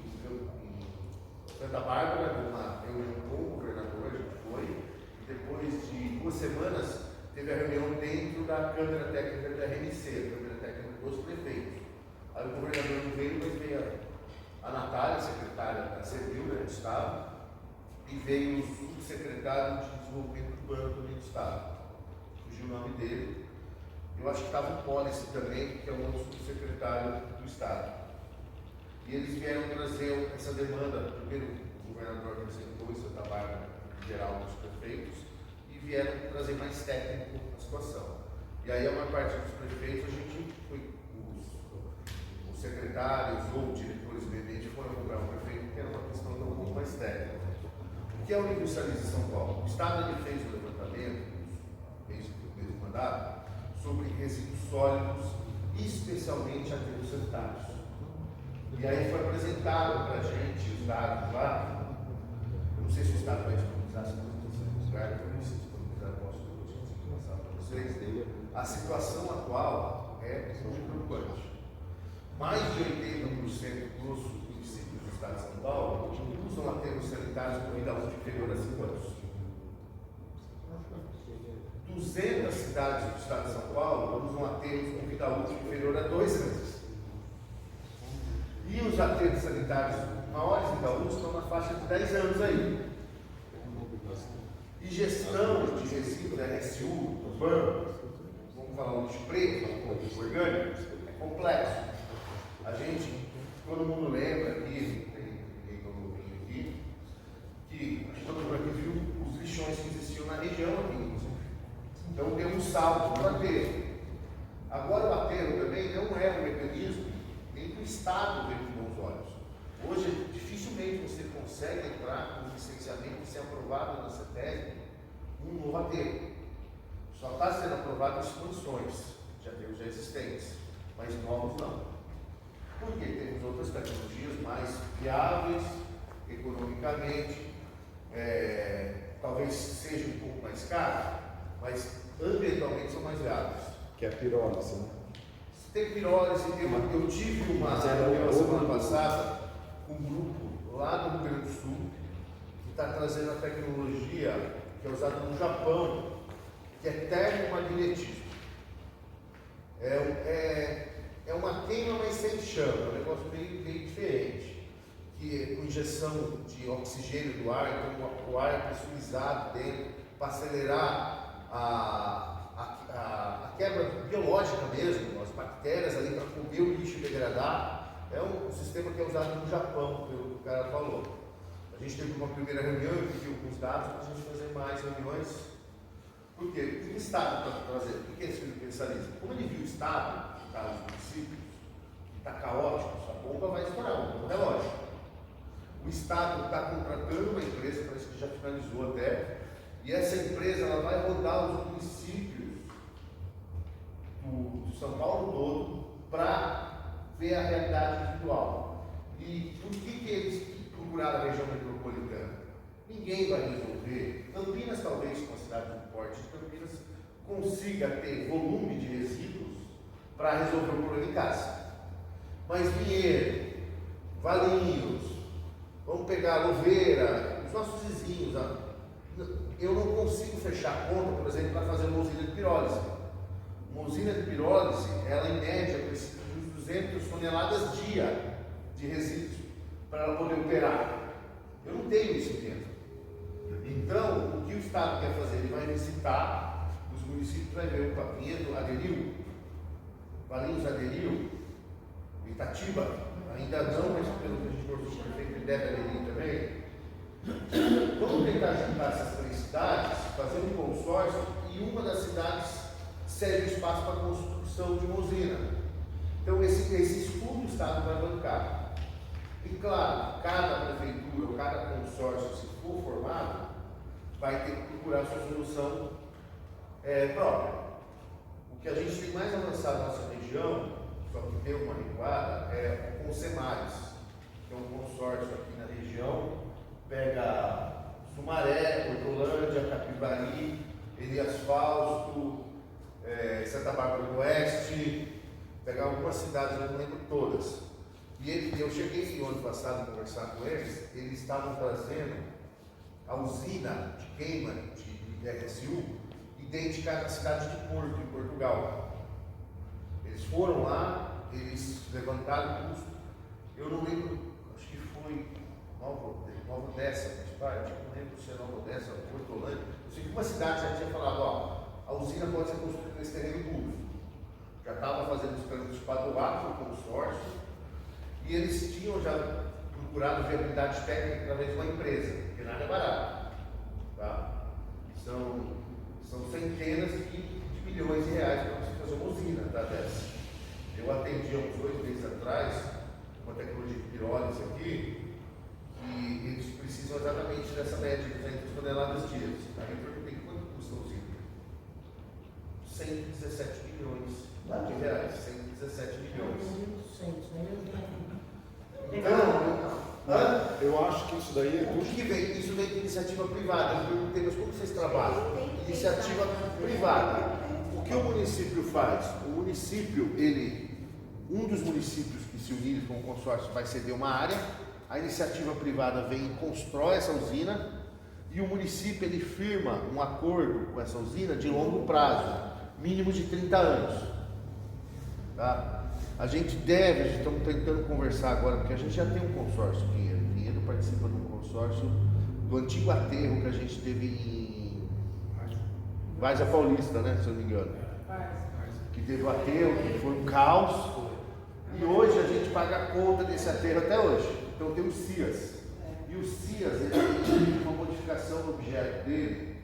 [SPEAKER 1] Santa Bárbara, numa reunião com o governador, a gente foi, e depois de 2 semanas teve a reunião dentro da Câmara Técnica da RMC, a Câmara Técnica dos Prefeitos. Aí o governador não veio, mas veio a Natália, secretária da CEBIL, do Estado, e veio o subsecretário de Desenvolvimento Urbano do Estado. Fugiu o nome dele. Eu acho que estava o Policy também, que é um outro subsecretário do Estado. E eles vieram trazer essa demanda, primeiro o governador apresentou em Santa Bárbara, em geral, dos prefeitos, e vieram trazer mais técnico a situação. E aí a maior parte dos prefeitos, a gente foi, os secretários ou diretores do ambiente foram comprar um prefeito, que era uma questão um pouco mais técnica. O que é o Universaliza São Paulo? O Estado ele fez um levantamento, desde o mesmo mandato, sobre resíduos sólidos, especialmente aterros sanitários. E aí foi apresentado para a gente os dados lá. Eu não sei se o Estado vai disponibilizar essa apresentação dos lugares, eu não sei se disponibilizar, posso passar para vocês. A situação atual é muito preocupante. Mais de 80% dos municípios do Estado de São Paulo usam aterros sanitários com vida útil inferior a 5 anos. 200 cidades do Estado de São Paulo usam aterros com vida útil inferior a 2 anos. E os aterros sanitários maiores vida útil estão na faixa de 10 anos aí. E gestão de resíduos, RSU, urbano, vamos falar um lixo preto, um orgânico, é complexo. A gente, todo mundo lembra aqui, tem todo mundo aqui, que todo mundo aqui viu os lixões que existiam na região aqui. Então tem um salto no aterro. Agora o aterro também não é um mecanismo nem que o Estado vê com bons olhos. Hoje dificilmente você consegue entrar com licenciamento e ser aprovado na CETESB um novo aterro. Só está sendo aprovado as condições de aterros já existentes, mas novos não. Porque temos outras tecnologias mais viáveis economicamente, talvez seja um pouco mais caro, mas ambientalmente são mais viáveis.
[SPEAKER 7] Que é a pirólise, né?
[SPEAKER 1] Tem pirólise, eu tive uma reunião semana passada com um grupo lá do Rio Grande do Sul que está trazendo a tecnologia que é usada no Japão, que é termomagnetismo. É uma queima, mas sem chama, é um negócio meio diferente, que é com injeção de oxigênio do ar, então o ar é pressurizado dentro para acelerar a quebra biológica mesmo, as bactérias ali para comer o lixo e degradar. É um sistema que é usado no Japão, pelo que o cara falou. A gente teve uma primeira reunião, eu pedi alguns dados para a gente fazer mais reuniões. Por quê? O que o Estado está trazendo? O que é esse universalismo? Como ele viu o Estado, que está nos municípios, que está caótico, a bomba vai estourar, um relógio. O Estado está contratando uma empresa, parece que já finalizou até, e essa empresa ela vai rodar os municípios do São Paulo todo para ver a realidade individual. E por que eles procuraram a região metropolitana? Ninguém vai resolver. Campinas, talvez, com a cidade do porte de Campinas, consiga ter volume de resíduos para resolver o problema em casa. Mas Vinhedo, Valinhos, vamos pegar Louveira, os nossos vizinhos, eu não consigo fechar a conta, por exemplo, para fazer uma usina de pirólise. Uma usina de pirólise, ela em média precisa de 200 toneladas dia de resíduos para ela poder operar. Eu não tenho isso dentro. Então, o que o Estado quer fazer? Ele vai visitar os municípios, vai ver o Vinhedo aderiu, Valinhos aderiu, Itatiba ainda não, mas pelo que a gente trouxe o prefeito, ele deve aderir também. Vamos tentar juntar essas 3 cidades, fazer um consórcio e uma das cidades cede o espaço para a construção de uma usina. Então esse estudo o Estado vai bancar. E claro, cada prefeitura ou cada consórcio, se for formado, vai ter que procurar a sua solução própria. O que a gente tem mais avançado na nossa região, só que deu uma recuada, é o Consemares, que é um consórcio aqui na região, pega Sumaré, Hortolândia, Capivari, Elias Fausto, Santa Bárbara do Oeste, pegar algumas cidades, eu não lembro todas. E eu cheguei no ano passado a conversar com eles estavam trazendo a usina de queima de RSU idêntica à cidade de Porto, em Portugal. Eles foram lá, eles levantaram o custo, eu não lembro, acho que foi Nova Odessa, eu não lembro se é Nova Odessa ou Hortolândia. Eu sei que uma cidade já tinha falado, ó, a usina pode ser construída nesse terreno público. Já estava fazendo os trâmites padroados, o consórcio, e eles tinham já procurado viabilidade técnica através de uma empresa, porque nada é barato. Tá? São centenas de milhões de reais para você fazer uma usina dessa. Eu atendi há uns 8 meses atrás uma tecnologia de pirólise aqui, e eles precisam exatamente dessa média de 200 toneladas dia. Aí eu perguntei quanto custa a usina? 117 milhões de reais. 117 milhões. Então,
[SPEAKER 7] eu acho que isso daí é
[SPEAKER 1] o que vem? Isso vem de iniciativa privada. Eu perguntei, mas como vocês trabalham? Iniciativa privada. O que o município faz? O município, um dos municípios que se unirem com o consórcio vai ceder uma área, a iniciativa privada vem e constrói essa usina, e o município ele firma um acordo com essa usina de longo prazo, mínimo de 30 anos. Tá? A gente estamos tentando conversar agora, porque a gente já tem um consórcio, Pinheiro participa de um consórcio do antigo aterro que a gente teve em Várzea Paulista, né, se eu não me engano. Que teve o aterro, que foi um caos, e hoje a gente paga a conta desse aterro até hoje. Então tem o CIAS, e o CIAS ele tem uma modificação do objeto dele,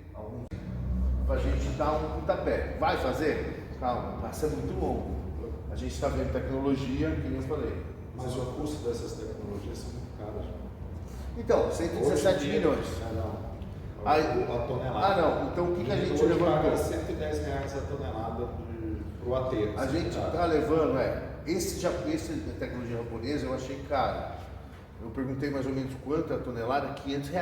[SPEAKER 1] para a gente dar um pontapé. Vai fazer? Calma, vai ser muito longo. A gente está vendo tecnologia, que nem eu falei.
[SPEAKER 7] Mas o custo dessas tecnologias são muito caras.
[SPEAKER 1] Então, 117 milhões.
[SPEAKER 7] Não.
[SPEAKER 1] Aí,
[SPEAKER 7] a tonelada.
[SPEAKER 1] não. Então o que a gente
[SPEAKER 7] hoje
[SPEAKER 1] levantou?
[SPEAKER 7] paga R$110 a tonelada para o aterro.
[SPEAKER 1] A gente está levando, esse tecnologia japonesa eu achei caro. Eu perguntei mais ou menos quanto a tonelada, R$500.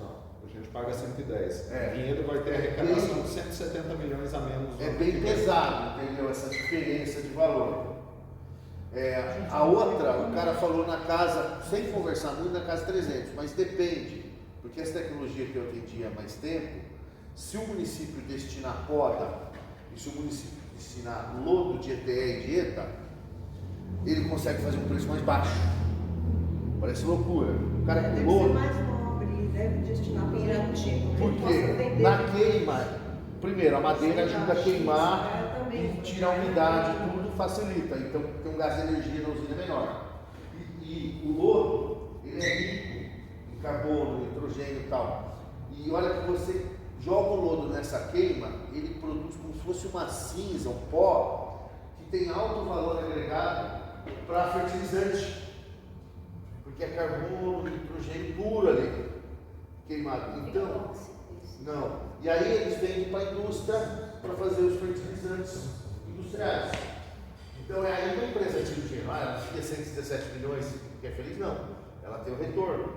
[SPEAKER 7] Não, a gente paga 110.
[SPEAKER 1] É.
[SPEAKER 7] Vinhedo vai ter arrecadação de 170 milhões a menos.
[SPEAKER 1] É bem pesado, entendeu? Essa diferença de valor. A outra, o cara falou na casa, sem conversar muito, na casa 300, mas depende, porque essa tecnologia que eu atendi há mais tempo, se o município destinar poda, e se o município destinar lodo de ETE e de ETA, ele consegue fazer um preço mais baixo. Parece loucura. O cara com
[SPEAKER 5] Deve ser
[SPEAKER 1] lodo.
[SPEAKER 5] mais nobre, deve destinar para um antigo.
[SPEAKER 1] Porque na queima, primeiro, a madeira ajuda a queimar e tira a umidade, tudo facilita. Então tem um gás de energia na usina menor. E o lodo, ele é rico em carbono, nitrogênio e tal. E olha que você joga o lodo nessa queima, ele produz como se fosse uma cinza, um pó, que tem alto valor agregado para fertilizante. Porque é carbono, nitrogênio puro ali, queimado. Então, não. E aí eles vendem para a indústria para fazer os fertilizantes industriais. Então é aí que a empresa tira o dinheiro. Ela fica 117 milhões e fica feliz? Não. Ela tem o retorno.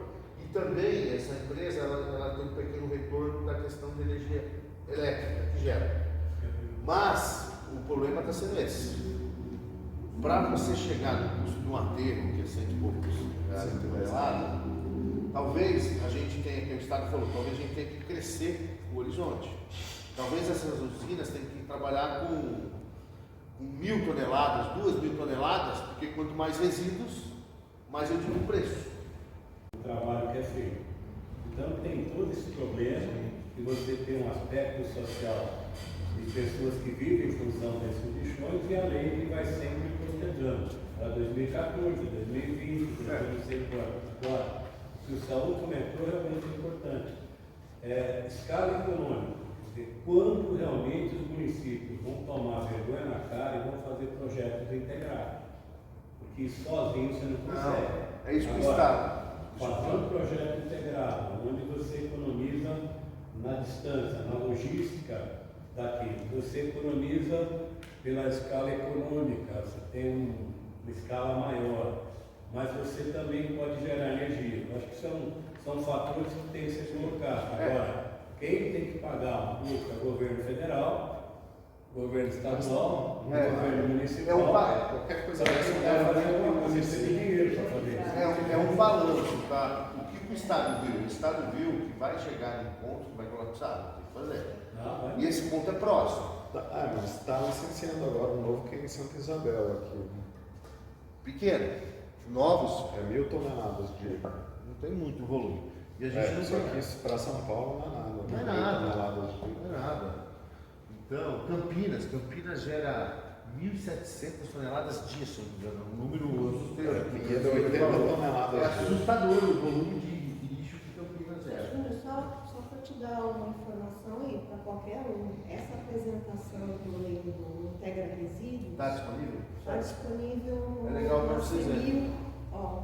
[SPEAKER 1] E também essa empresa ela tem um pequeno retorno da questão de energia elétrica que gera. Mas o problema está sendo esse. Para você chegar no custo de um aterro, que é 100 e poucos reais a tonelada, talvez a gente tenha, que o Estado falou, talvez a gente tenha que crescer o horizonte. Talvez essas usinas tenham que trabalhar com 1.000 toneladas, 2.000 toneladas, porque quanto mais resíduos, mais eu digo o preço.
[SPEAKER 6] O trabalho que é feito. Então tem todo esse problema e você tem um aspecto social de pessoas que vivem em função desses lixões e a lei que vai sempre protegendo para 2014, 2020, não sei quanto. que o Saúl comentou realmente é importante. Escala econômica. Quer dizer, quando realmente os municípios vão tomar vergonha na cara e vão fazer projetos integrados. Porque sozinho você não consegue.
[SPEAKER 1] É isso que o
[SPEAKER 6] Agora,
[SPEAKER 1] Estado.
[SPEAKER 6] fazer um projeto integrado, onde você economiza na distância, na logística daquilo, você economiza pela escala econômica, você tem uma escala maior, mas você também pode gerar energia. Eu acho que são fatores que têm que ser colocados. Agora, quem tem que pagar o custo é o governo federal, o governo estadual, o governo municipal.
[SPEAKER 7] Qualquer coisa dessa
[SPEAKER 6] Vai fazer alguma coisa, você tem dinheiro para fazer isso.
[SPEAKER 1] É um balanço, tá? O que o Estado viu? O Estado viu que vai chegar em ponto que vai colapsar, tem que fazer. E esse ponto é próximo.
[SPEAKER 7] Mas está licenciando agora um novo que é em Santa Isabel aqui.
[SPEAKER 1] Pequeno, novos,
[SPEAKER 7] 1.000 toneladas de.
[SPEAKER 1] não tem muito volume. E a gente não
[SPEAKER 7] Só
[SPEAKER 1] tem.
[SPEAKER 7] que isso para São Paulo não é nada.
[SPEAKER 1] Não é
[SPEAKER 7] 1.000
[SPEAKER 1] nada.
[SPEAKER 7] toneladas de.
[SPEAKER 1] Não é nada. Então, Campinas gera 1.700 toneladas dia, se não me engano. Um número
[SPEAKER 7] Vinhedo 80 toneladas.
[SPEAKER 1] É assustador o volume de lixo que Campinas gera.
[SPEAKER 5] Júnior, só para te dar uma informação aí, para qualquer um, essa apresentação do lei do Integra Resíduos
[SPEAKER 1] Está disponível?
[SPEAKER 5] está disponível no
[SPEAKER 1] É legal pra vocês verem.
[SPEAKER 5] Ó,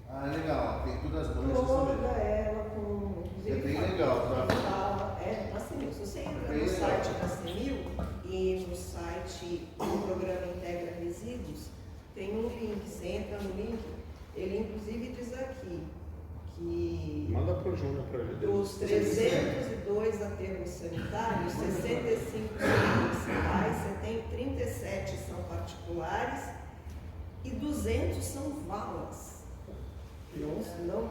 [SPEAKER 1] Ah, é legal. Tem todas as manchas
[SPEAKER 5] toda
[SPEAKER 1] também.
[SPEAKER 5] ela com.
[SPEAKER 1] É bem legal, tá?
[SPEAKER 5] Fala, da CEMIL. Se você entra
[SPEAKER 1] Bem
[SPEAKER 5] no
[SPEAKER 1] legal.
[SPEAKER 5] site da CEMIL e no site do programa Integra Resíduos, tem um link. Você entra no link, ele inclusive diz aqui que
[SPEAKER 7] Manda para o Júnior para ele.
[SPEAKER 5] dos 302 aterros sanitários, 65 são municipais, você tem 37 são particulares e 200 são valas. Não,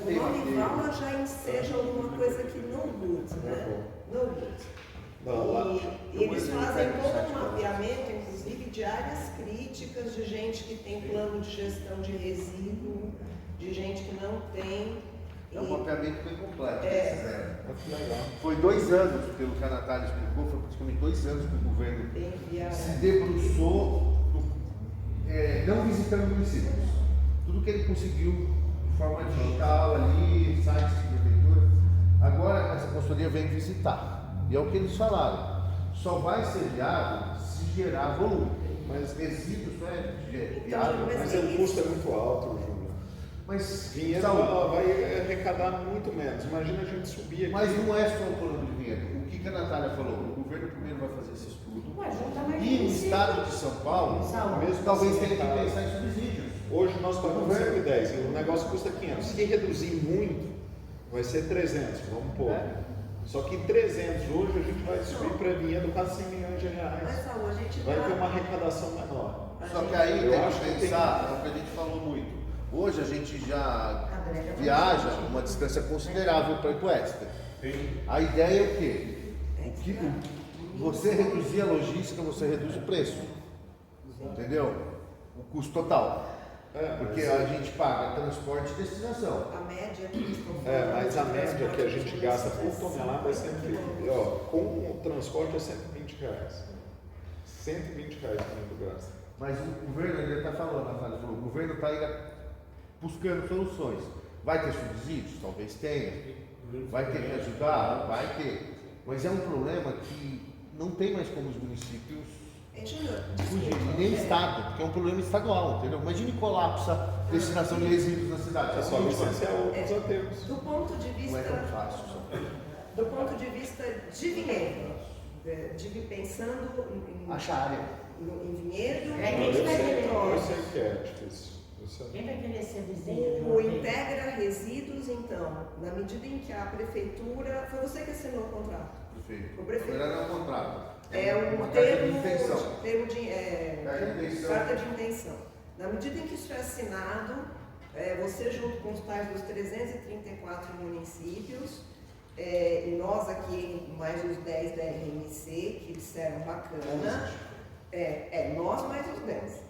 [SPEAKER 5] o nome vala já enseja alguma coisa que não good, né? Não good. E eles fazem todo um mapeamento, inclusive, de áreas críticas, de gente que tem plano de gestão de resíduo, de gente que não tem.
[SPEAKER 1] É um mapeamento bem completo.
[SPEAKER 7] Legal.
[SPEAKER 1] Foi 2 anos, pelo que a Natália explicou, foi praticamente 2 anos que o governo
[SPEAKER 5] Enviar.
[SPEAKER 1] se debruçou, não visitando municípios. Tudo que ele conseguiu de forma digital ali, sites de prefeitura. Agora essa consultoria vem visitar. E é o que eles falaram. Só vai ser viável se gerar volume. Mas resíduo só é viável.
[SPEAKER 7] Mas o custo é muito alto, Júnior.
[SPEAKER 1] Mas
[SPEAKER 7] Vinhedo
[SPEAKER 1] saúde.
[SPEAKER 7] vai arrecadar muito menos. Imagina a gente subir aqui.
[SPEAKER 1] Mas não é só o plano de vinhedo. O que a Natália falou? O governo primeiro vai fazer esse estudo.
[SPEAKER 3] Ué, junta mais
[SPEAKER 1] E o
[SPEAKER 3] município.
[SPEAKER 1] estado de São Paulo,
[SPEAKER 3] Saúde.
[SPEAKER 1] mesmo talvez tenha que pensar em subsídios.
[SPEAKER 7] Hoje nós pagamos 110, o negócio custa 500. Se reduzir muito, vai ser 300, vamos pôr. Só que em 300 hoje a gente vai subir para vinhedo quase 100 milhões de reais.
[SPEAKER 5] Mas Saúl, a gente
[SPEAKER 7] Vai ter uma arrecadação menor.
[SPEAKER 1] Só que aí
[SPEAKER 7] Eu
[SPEAKER 1] tem
[SPEAKER 7] acho
[SPEAKER 1] que
[SPEAKER 7] que
[SPEAKER 1] pensar, é o que a gente falou muito. Hoje a gente já viaja uma distância considerável para ir para o Exeter. A ideia é o quê? Você reduzir a logística, você reduz o preço. Entendeu? O custo total. Porque a gente paga transporte e destinação.
[SPEAKER 5] A média que eles estão falando.
[SPEAKER 7] Mas a
[SPEAKER 5] de
[SPEAKER 7] média
[SPEAKER 5] transporte
[SPEAKER 7] que a gente
[SPEAKER 5] de
[SPEAKER 7] gasta por
[SPEAKER 5] destinação
[SPEAKER 7] tonelada é sempre, com o transporte é 120 reais. 120 reais que a gasta.
[SPEAKER 1] Mas o governo, ele está falando, Natália falou, o governo está buscando soluções. Vai ter subsídios? Talvez tenha. Vai ter que ajudar? Vai ter. Mas é um problema que não tem mais como os municípios
[SPEAKER 5] Júnior,
[SPEAKER 1] fugir, e nem o Estado, porque é um problema estadual, entendeu? Imagine colapsa a destinação de resíduos na cidade.
[SPEAKER 7] É só licenciar outros aterros.
[SPEAKER 5] do ponto de vista.
[SPEAKER 1] Não é tão fácil. Só.
[SPEAKER 5] Do ponto de vista de vinhedo, pensando
[SPEAKER 1] Acha a área.
[SPEAKER 5] em vinhedo,
[SPEAKER 3] É, quem
[SPEAKER 7] Eu
[SPEAKER 3] que vai
[SPEAKER 7] sei,
[SPEAKER 3] querer?
[SPEAKER 7] eu sei que é difícil. Eu sei.
[SPEAKER 3] Quem vai querer ser vizinho de
[SPEAKER 5] o
[SPEAKER 3] uma vez?
[SPEAKER 5] Integra Resíduos, então, na medida em que a prefeitura. Foi você que assinou o contrato?
[SPEAKER 1] Prefeito.
[SPEAKER 5] O prefeito.
[SPEAKER 1] Na verdade, é um contrato.
[SPEAKER 5] É
[SPEAKER 1] uma
[SPEAKER 5] um
[SPEAKER 1] carta de
[SPEAKER 5] termo
[SPEAKER 1] intenção.
[SPEAKER 5] carta de intenção. Carta de intenção. Na medida em que isso é assinado, você junto com os pais dos 334 municípios, e nós aqui, mais os 10 da RMC, que disseram bacana, nós mais os 10.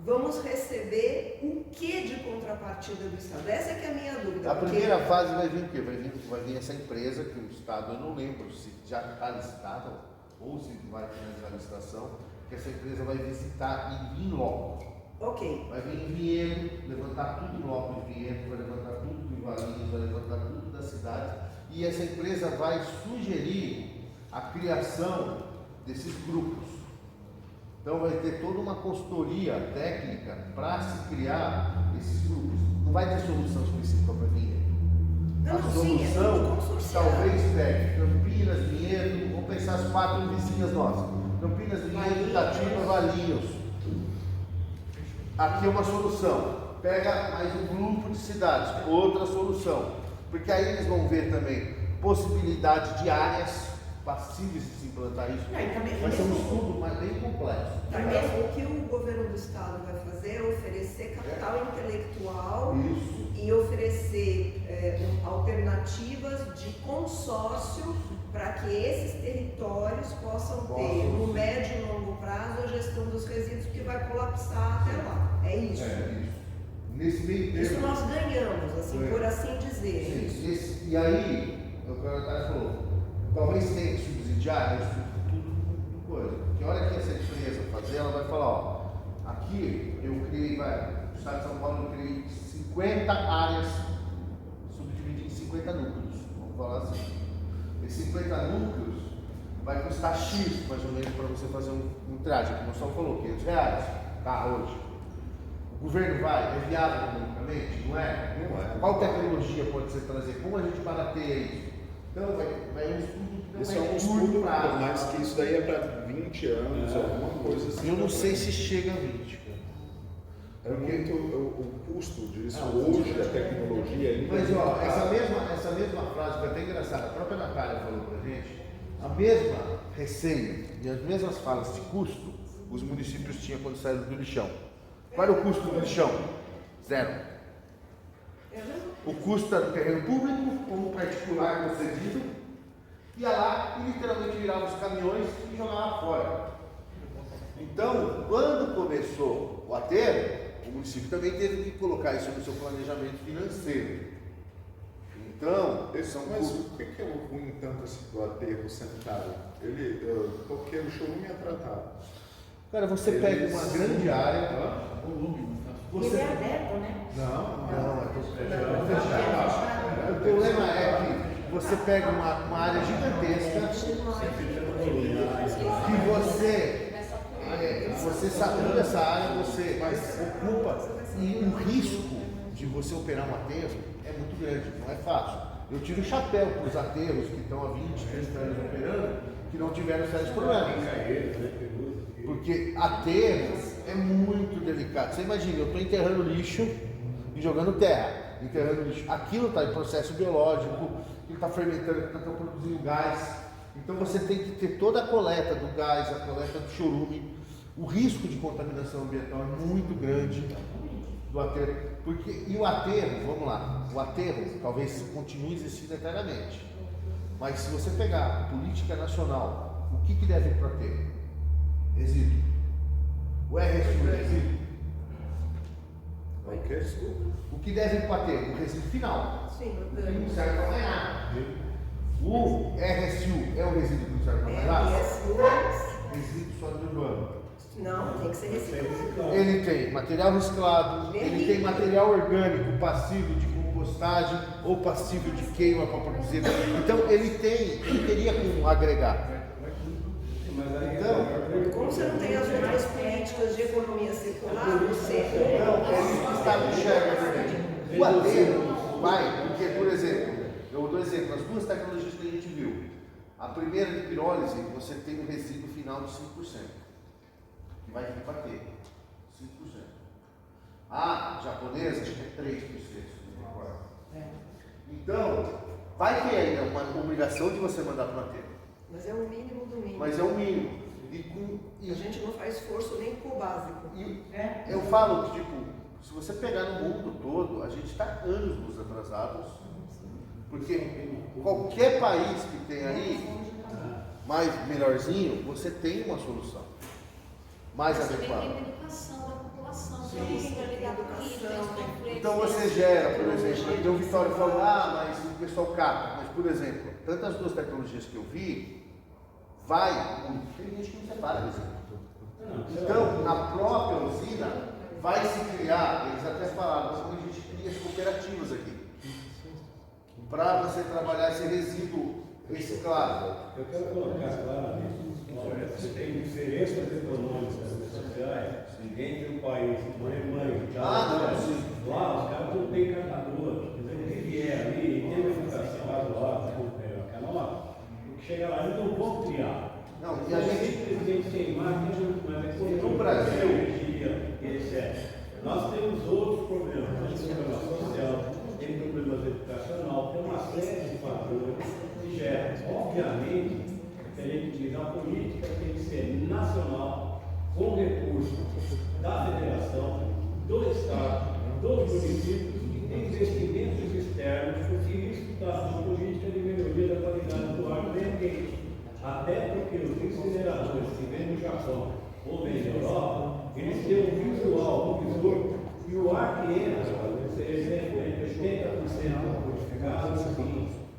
[SPEAKER 5] Vamos receber o que de contrapartida do Estado? Essa que é a minha dúvida.
[SPEAKER 1] A
[SPEAKER 5] porque-
[SPEAKER 1] primeira fase vai vir o quê? Vai vir essa empresa que o Estado, eu não lembro se já está licitada ou se vai finalizar a licitação, que essa empresa vai visitar e vir logo.
[SPEAKER 5] Ok.
[SPEAKER 1] Vai vir em Vinhedo, levantar tudo o bloco de Vinhedo, vai levantar tudo do Valinhos, vai levantar tudo da cidade. E essa empresa vai sugerir a criação desses grupos. Então vai ter toda uma consultoria técnica para se criar esses grupos. Não vai ter solução específica para Vinhedo.
[SPEAKER 5] Não,
[SPEAKER 1] A
[SPEAKER 5] sim, é
[SPEAKER 1] solução
[SPEAKER 5] tudo consorciado.
[SPEAKER 1] talvez pegue Campinas, Vinhedo, vamos pensar as 4 vizinhas nossas. Campinas, Vinhedo, Itatiba, Valinhos. Aqui é uma solução. Pega mais um grupo de cidades, outra solução. Porque aí eles vão ver também possibilidade de áreas passíveis de se implantar isso.
[SPEAKER 5] Não, e também
[SPEAKER 1] Vai ser um
[SPEAKER 5] mesmo-
[SPEAKER 1] estudo mais bem complexo.
[SPEAKER 5] Também o que o governo do estado vai fazer é oferecer capital intelectual
[SPEAKER 1] Isso.
[SPEAKER 5] e oferecer alternativas de consórcio para que esses territórios possam ter, no médio e longo prazo, a gestão dos resíduos que vai colapsar até lá. É isso.
[SPEAKER 1] Isso. Nesse meio termo.
[SPEAKER 5] Isso nós ganhamos, assim, por assim dizer.
[SPEAKER 1] Sim, e aí, o que o cara falou, talvez tenha que subsidiar isso tudo coisa. Porque a hora que essa empresa fazer, ela vai falar, ó, aqui eu criei, no estado de São Paulo eu criei 50 áreas subdivididas em 50 núcleos, vamos falar assim. Esses 50 núcleos vai custar X, mais ou menos, para você fazer um traje, como o Sal falou, R$500, tá, hoje. O governo vai, é viável economicamente? Não é?
[SPEAKER 7] Não é.
[SPEAKER 1] Qual tecnologia pode ser trazer? Como a gente barateia isso? Então vai um estudo que não
[SPEAKER 7] Esse é um
[SPEAKER 1] curto
[SPEAKER 7] estudo,
[SPEAKER 1] prazo.
[SPEAKER 7] mas que isso daí é para 20 anos, alguma coisa assim.
[SPEAKER 1] Eu não sei se chega a 20, cara.
[SPEAKER 7] É muito o custo disso
[SPEAKER 1] Ah,
[SPEAKER 7] hoje, da tecnologia ainda.
[SPEAKER 1] Mas ó, essa mesma frase foi até engraçada, a própria Natália falou pra gente, a mesma receita e as mesmas falas de custo os municípios tinham quando saíram do lixão. Qual era o custo do lixão? 0. O custo era do terreno público, como particular concedido, ia lá e literalmente virava os caminhões e jogava fora. Então, quando começou o aterro, o município também teve que colocar isso no seu planejamento financeiro. Então, são
[SPEAKER 7] Mas
[SPEAKER 1] custos.
[SPEAKER 7] o que é o ruim tanto assim do aterro sanitário? Porque o chorume é tratado.
[SPEAKER 1] Cara, você pega uma grande área.
[SPEAKER 3] Ele é aberto, né?
[SPEAKER 1] Não, é fechado. O problema é que você pega uma área gigantesca que você satura essa área, você ocupa, e o risco de você operar um aterro é muito grande, não é fácil. Eu tiro o chapéu para os aterros que estão há 20, 30 anos operando, que não tiveram sérios problemas. Porque aterros é muito delicado. Você imagina, eu estou enterrando lixo e jogando terra. Enterrando lixo. Aquilo está em processo biológico, ele está fermentando, está produzindo gás. Então você tem que ter toda a coleta do gás, a coleta do chorume. O risco de contaminação ambiental é muito grande do aterro. E o aterro, vamos lá, o aterro talvez continue existindo eternamente. Mas se você pegar a política nacional, o que deve ir para o aterro? Resíduo. O RSU é resíduo. O que deve ir para o aterro? O resíduo final.
[SPEAKER 5] Sim,
[SPEAKER 1] O que não serve para mais nada. O RSU é um resíduo que não serve para mais nada? Resíduo sólido urbano.
[SPEAKER 5] Não, tem que ser reciclado.
[SPEAKER 1] Ele tem material reciclado, ele tem material orgânico passivo de compostagem ou passivo de queima para produzir. Então ele teria como agregar. Então,
[SPEAKER 5] Como você não tem as outras políticas de economia circular, você.
[SPEAKER 1] Não, é isso que o Estado enxerga também. O aterro vai, porque, por exemplo, eu dou exemplo, as duas tecnologias que a gente viu. A primeira de pirólise, você tem um resíduo final de 5%, que vai vir para aterro. 5%. A japonesa, acho que é 3%. Então, vai ter ainda uma obrigação de você mandar para o aterro.
[SPEAKER 5] Mas é o mínimo do mínimo.
[SPEAKER 1] Mas é o mínimo.
[SPEAKER 5] A gente não faz esforço nem com o básico.
[SPEAKER 1] Eu falo que, tipo, se você pegar no mundo todo, a gente está anos atrasados, porque qualquer país que tem aí, mais melhorzinho, você tem uma solução mais
[SPEAKER 3] Mas também
[SPEAKER 1] adequada.
[SPEAKER 3] tem educação da população,
[SPEAKER 1] Sim.
[SPEAKER 3] para lidar com isso, tem os conflitos.
[SPEAKER 1] Então você gera, por exemplo, então o Vitório falou, mas o pessoal cata, mas por exemplo, tantas duas tecnologias que eu vi, tem gente que não separa desse. Então, na própria usina, vai se criar, eles até falaram, mas como a gente cria as cooperativas aqui, para você trabalhar esse resíduo reciclado.
[SPEAKER 6] Eu quero colocar claramente, olha, você tem diferenças econômicas e sociais, ninguém tem um país, mãe,
[SPEAKER 1] Não, sim.
[SPEAKER 6] lá os caras não têm catador, quer dizer, o que vier ali, tem uma educação razoável, aquela hora, o que chega lá, eles não vão criar.
[SPEAKER 1] Não, e a gente
[SPEAKER 6] simplesmente tem máquina, mas
[SPEAKER 1] no Brasil,
[SPEAKER 6] energia, etc. Nós temos outros problemas, temos problema social, tem problemas educacional, tem uma série de fatores que geram. Obviamente, que a gente diz a política tem que ser nacional, com recursos da federação, do Estado, dos municípios e tem investimentos externos, porque isso está na política de melhoria da qualidade do ar do meio ambiente. Até porque os incineradores que vêm do Japão ou vêm da Europa, eles têm um visual, um visor, e o ar que entra, por exemplo, entre 80% purificado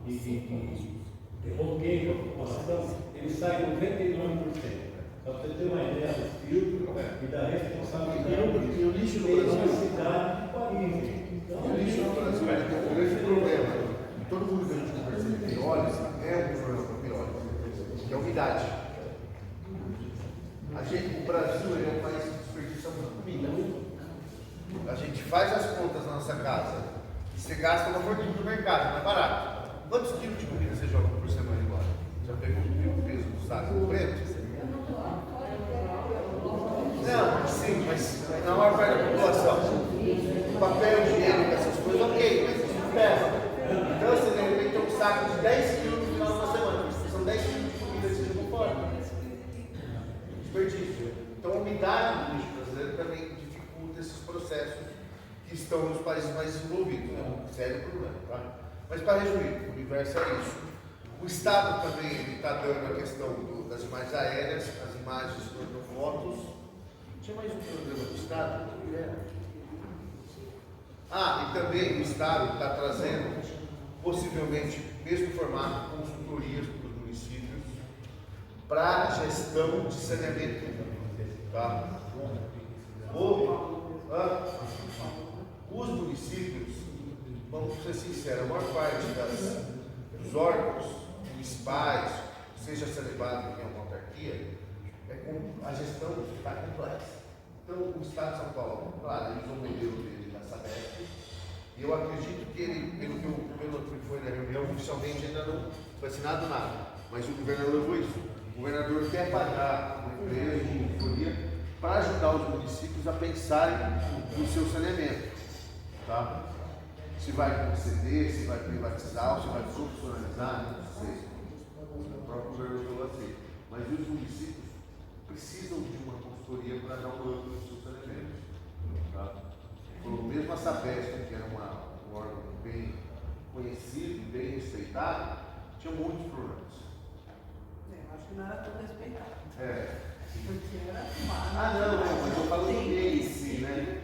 [SPEAKER 6] e bloqueio da população, ele sai 99%. Só para você ter uma ideia do filtro e da responsabilidade.
[SPEAKER 1] E o lixo no
[SPEAKER 6] Tem uma
[SPEAKER 1] Brasil,
[SPEAKER 6] cidade de Paris. Então,
[SPEAKER 1] o lixo no Brasil tem um grande problema. Todo mundo que a gente conversa de pirólise é um problema para pirólise, que é a umidade. O Brasil é um país que desperdiça muita comida. A gente faz as contas na nossa casa, você gasta uma fortuna no mercado, não é barato. Quantos quilos de comida você joga por semana embora? Já pegou o peso do saco preto? Não, sim, mas na maior parte da população. Papel higiênico, essas coisas, ok, mas isso não pesa. Então você de repente tem um saco de 10 quilos no final da semana. São 10 quilos de comida que você jogou fora. Desperdício. Então a umidade do lixo brasileiro também dificulta esses processos que estão nos países mais desenvolvidos. É um sério problema, tá? Mas para resumir, o universo é isso. O Estado também está dando a questão das imagens aéreas, as imagens tornam fotos. Tinha mais um programa do Estado? E também o Estado está trazendo, possivelmente, mesmo formato, consultorias para os municípios para a gestão de saneamento público. Tá? Os municípios, vamos ser sinceros, a maior parte dos órgãos municipais, seja Sanepar, que é uma autarquia, a gestão está complexa. Então, o Estado de São Paulo, claro, ele usou o modelo dele da Sabesp, e eu acredito que ele, pelo que foi na reunião, oficialmente ainda não foi assinado nada, mas o governador levou isso. O governador quer pagar uma empresa de consultoria para ajudar os municípios a pensarem no seu saneamento. Tá? Se vai conceder, se vai privatizar, ou se vai profissionalizar, não sei. O próprio governador falou assim. Mas os municípios precisam de uma consultoria para dar um ângulo nos seus saneamentos. Tá? Mesmo a Sabesp, que era um órgão bem conhecido, bem respeitado, tinha muitos problemas.
[SPEAKER 4] Acho que não era tão respeitado. Porque era
[SPEAKER 1] não, mas eu falo do meio em si, né?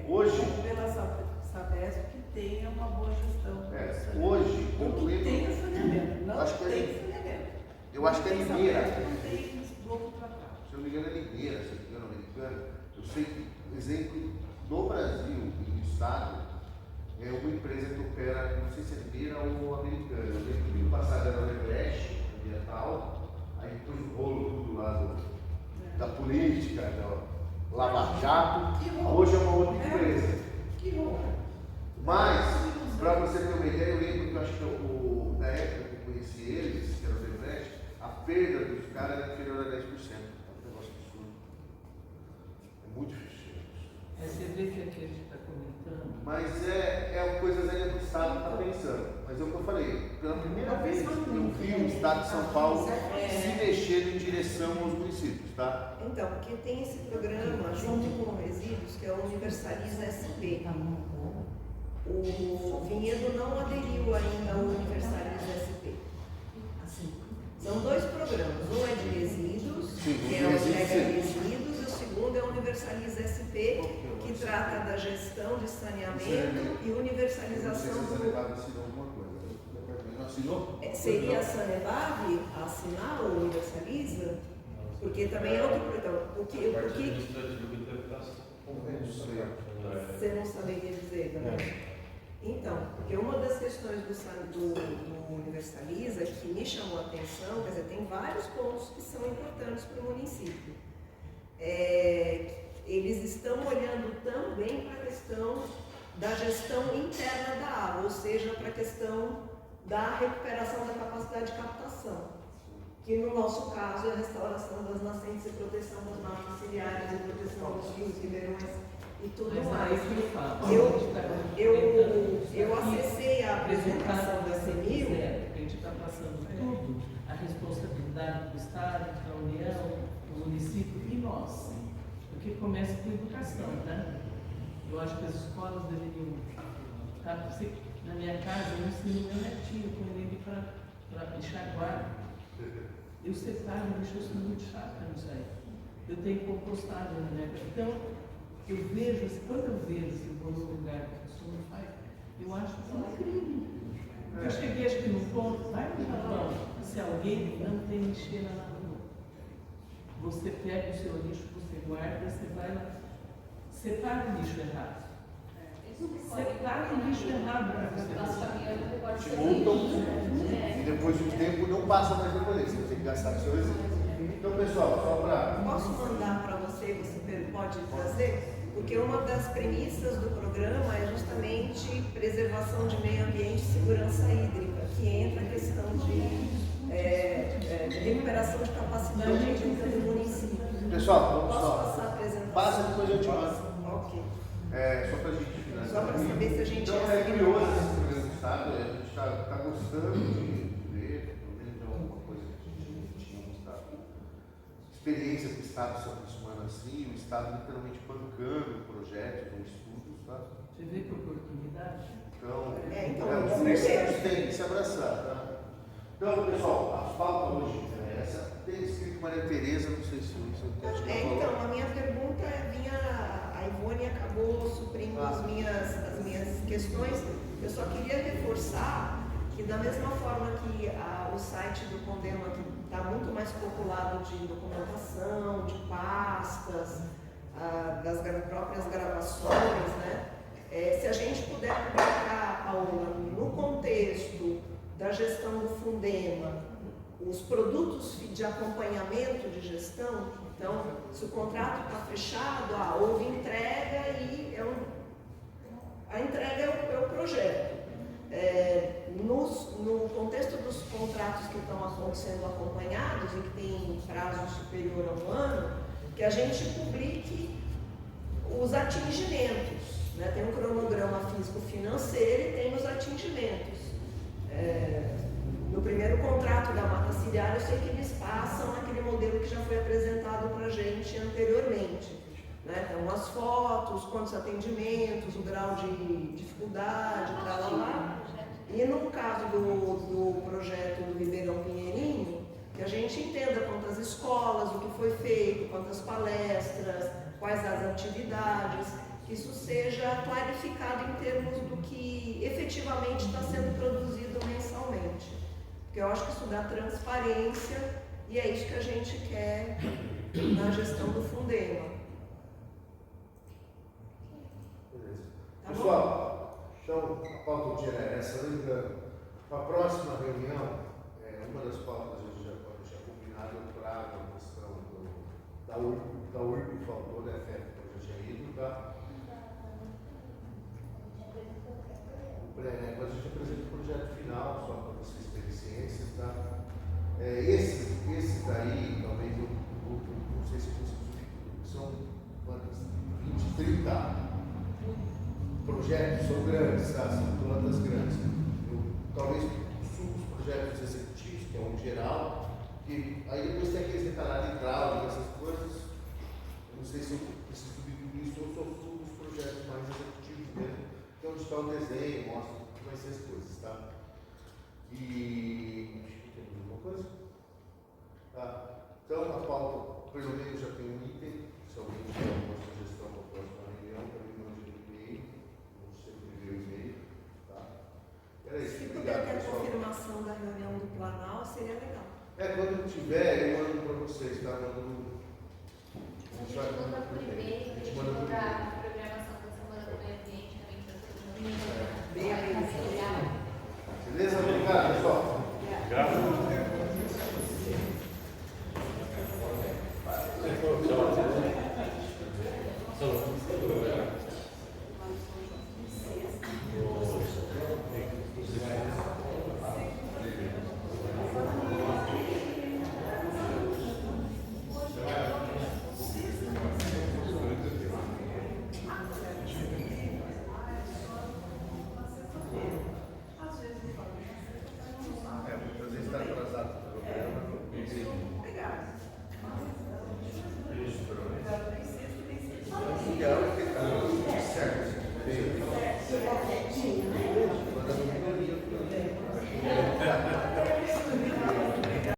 [SPEAKER 1] Hoje.
[SPEAKER 4] Pela Sabesp que tenha uma boa gestão.
[SPEAKER 1] Hoje,
[SPEAKER 4] ou que tenha saneamento. Não
[SPEAKER 1] acho que
[SPEAKER 4] tem saneamento.
[SPEAKER 1] Eu acho que é Limeira.
[SPEAKER 4] Não tem esgoto para cá.
[SPEAKER 1] Se eu não me engano, é Limeira, se eu não me engano, americano. Eu sei que, exemplo, no Brasil e no Estado, é uma empresa que opera, não sei se é Limeira ou americana. Eu lembro que no passado era o Everest ambiental, aí depois o rolo tudo lá da política, da Lava Jato. Hoje é uma outra empresa.
[SPEAKER 4] Que rolo.
[SPEAKER 1] Mas, para você ter uma ideia, eu lembro que eu acho que na época que eu conheci eles, que era o Everest, a perda dos caras era inferior a 10%. É um negócio absurdo. É muito difícil.
[SPEAKER 8] Você vê que aqui a gente está comentando.
[SPEAKER 1] Mas é coisas ainda que o Estado está pensando. Mas é o que eu falei. Pela primeira vez eu vi o Estado de São Paulo se mexendo em direção aos municípios, tá?
[SPEAKER 5] Então, porque tem esse programa junto com o Resíduos, que é o Universaliza SP. O Vinhedo não aderiu ainda ao Universaliza SP. São dois programas. Um é de resíduos, que é o Entrega Resíduos, e o segundo é o Universaliza SP, que trata da gestão de saneamento e universalização do...
[SPEAKER 1] Assinou?
[SPEAKER 5] Seria a Sanebab a assinar o Universaliza? Porque também é outro. Então, o que
[SPEAKER 1] Não sei.
[SPEAKER 5] Você não saberia dizer, né? Então, porque uma das questões do Universaliza que me chamou a atenção, quer dizer, tem vários pontos que são importantes para o município. Eles estão olhando também para a questão da gestão interna da água, ou seja, para a questão da recuperação da capacidade de captação, que no nosso caso é a restauração das nascentes e proteção das matas ciliares e proteção dos rios, ribeirões e tudo
[SPEAKER 8] Mas
[SPEAKER 5] mais.
[SPEAKER 8] aí que eu falo.
[SPEAKER 5] Eu acessei a apresentação da
[SPEAKER 8] A
[SPEAKER 5] CEMIL.
[SPEAKER 8] gente está passando tudo, a responsabilidade do Estado, da União, do município e nós. Porque começa com educação, né? Eu acho que as escolas deveriam. Na minha casa, eu ensino meu netinho com ele para enxaguar. Eu separo o lixo, eu sou muito chata nisso aí. Eu tenho compostado na minha casa. Então, eu vejo, quando eu vejo se eu vou num lugar que a pessoa não faz, eu acho incrível. Eu cheguei, acho que no ponto, vai no Japão, se alguém não tem lixeira na rua, você pega o seu lixo, você guarda, você vai lá, separa o lixo errado. Separa o lixo errado para você passar.
[SPEAKER 1] Te multam e depois de um tempo não passa mais recolher, você tem que gastar com o seu exemplo. Então, pessoal, só para.
[SPEAKER 5] Posso mandar para você, você pode trazer? Porque uma das premissas do programa é justamente preservação de meio ambiente e segurança hídrica, que entra a questão de recuperação de capacidade hídrica do município.
[SPEAKER 1] Pessoal, vamos
[SPEAKER 5] Posso
[SPEAKER 1] só.
[SPEAKER 5] passar a apresentação?
[SPEAKER 1] Passa, depois eu te mando.
[SPEAKER 5] Ok.
[SPEAKER 1] Só para a gente finalizar.
[SPEAKER 5] Só para saber se a gente
[SPEAKER 1] Então, é curioso esse programa do Estado, a gente está gostando de ver, pelo menos é alguma coisa que a gente tinha mostrado. Experiência que o Estado se aproximando assim, o Estado literalmente bancando projetos ou estudos, tá?
[SPEAKER 8] Você vê que oportunidade?
[SPEAKER 1] Então,
[SPEAKER 5] então,
[SPEAKER 1] os municípios têm que se abraçar, tá? Então, pessoal, a pauta hoje é essa. Tem escrito Maria Tereza, não sei se você quer chegar a falar.
[SPEAKER 5] Então, a minha pergunta a Ivone acabou suprindo as minhas questões. Eu só queria reforçar que da mesma forma que o site do Condema está muito mais populado de documentação, de pastas, das próprias gravações, né? Se a gente puder publicar, Paola, no contexto da gestão do Fundema, os produtos de acompanhamento de gestão, então, se o contrato está fechado, houve entrega e a entrega é o projeto. No contexto dos contratos que estão sendo acompanhados e que tem prazo superior a 1 ano, que a gente publique os atingimentos, né? Tem um cronograma físico-financeiro e tem os atingimentos. No primeiro contrato da Mata Ciliar, eu sei que eles passam naquele modelo que já foi apresentado para a gente anteriormente. Né? Então, as fotos, quantos atendimentos, o grau de dificuldade, lá. E no caso do projeto do Ribeirão Pinheirinho, que a gente entenda quantas escolas, o que foi feito, quantas palestras, quais as atividades, que isso seja clarificado em termos do que efetivamente está sendo produzido mensalmente. Porque eu acho que isso dá transparência e é isso que a gente quer na gestão do Fundema.
[SPEAKER 1] Beleza.
[SPEAKER 5] Tá bom?
[SPEAKER 1] Pessoal, então a pauta do dia é essa. Lembrando, para a próxima reunião, uma das pautas a gente já pode deixar combinado para a questão da URB, que faltou, da FF, que eu já tinha ido, tá? Mas a gente apresenta o projeto final, só para vocês terem ciência, tá? Esses daí, talvez eu não sei se são 20, 30 projetos, são grandes, tá? São plantas grandes. Talvez suba os projetos executivos, que é um geral, que aí depois tem aqueles detalhes hidráulicos, essas coisas. Eu não sei se eu preciso subir tudo isso ou só subo os projetos mais executivos mesmo. Então, onde está o desenho, mostra como vai ser as coisas, tá? E. Tem alguma coisa? Tá. Então, a pauta, pelo menos já tem um item. Se alguém tiver alguma sugestão para a próxima reunião, também mande um e-mail. Não sei se enviou e-mail. Tá? Era isso.
[SPEAKER 5] Se puder
[SPEAKER 1] Obrigado,
[SPEAKER 5] ter a
[SPEAKER 1] pessoal.
[SPEAKER 5] confirmação da reunião do Planalto, seria legal.
[SPEAKER 1] Quando tiver, eu mando para vocês, tá? A gente
[SPEAKER 2] manda por e-mail, a gente manda
[SPEAKER 1] milhão,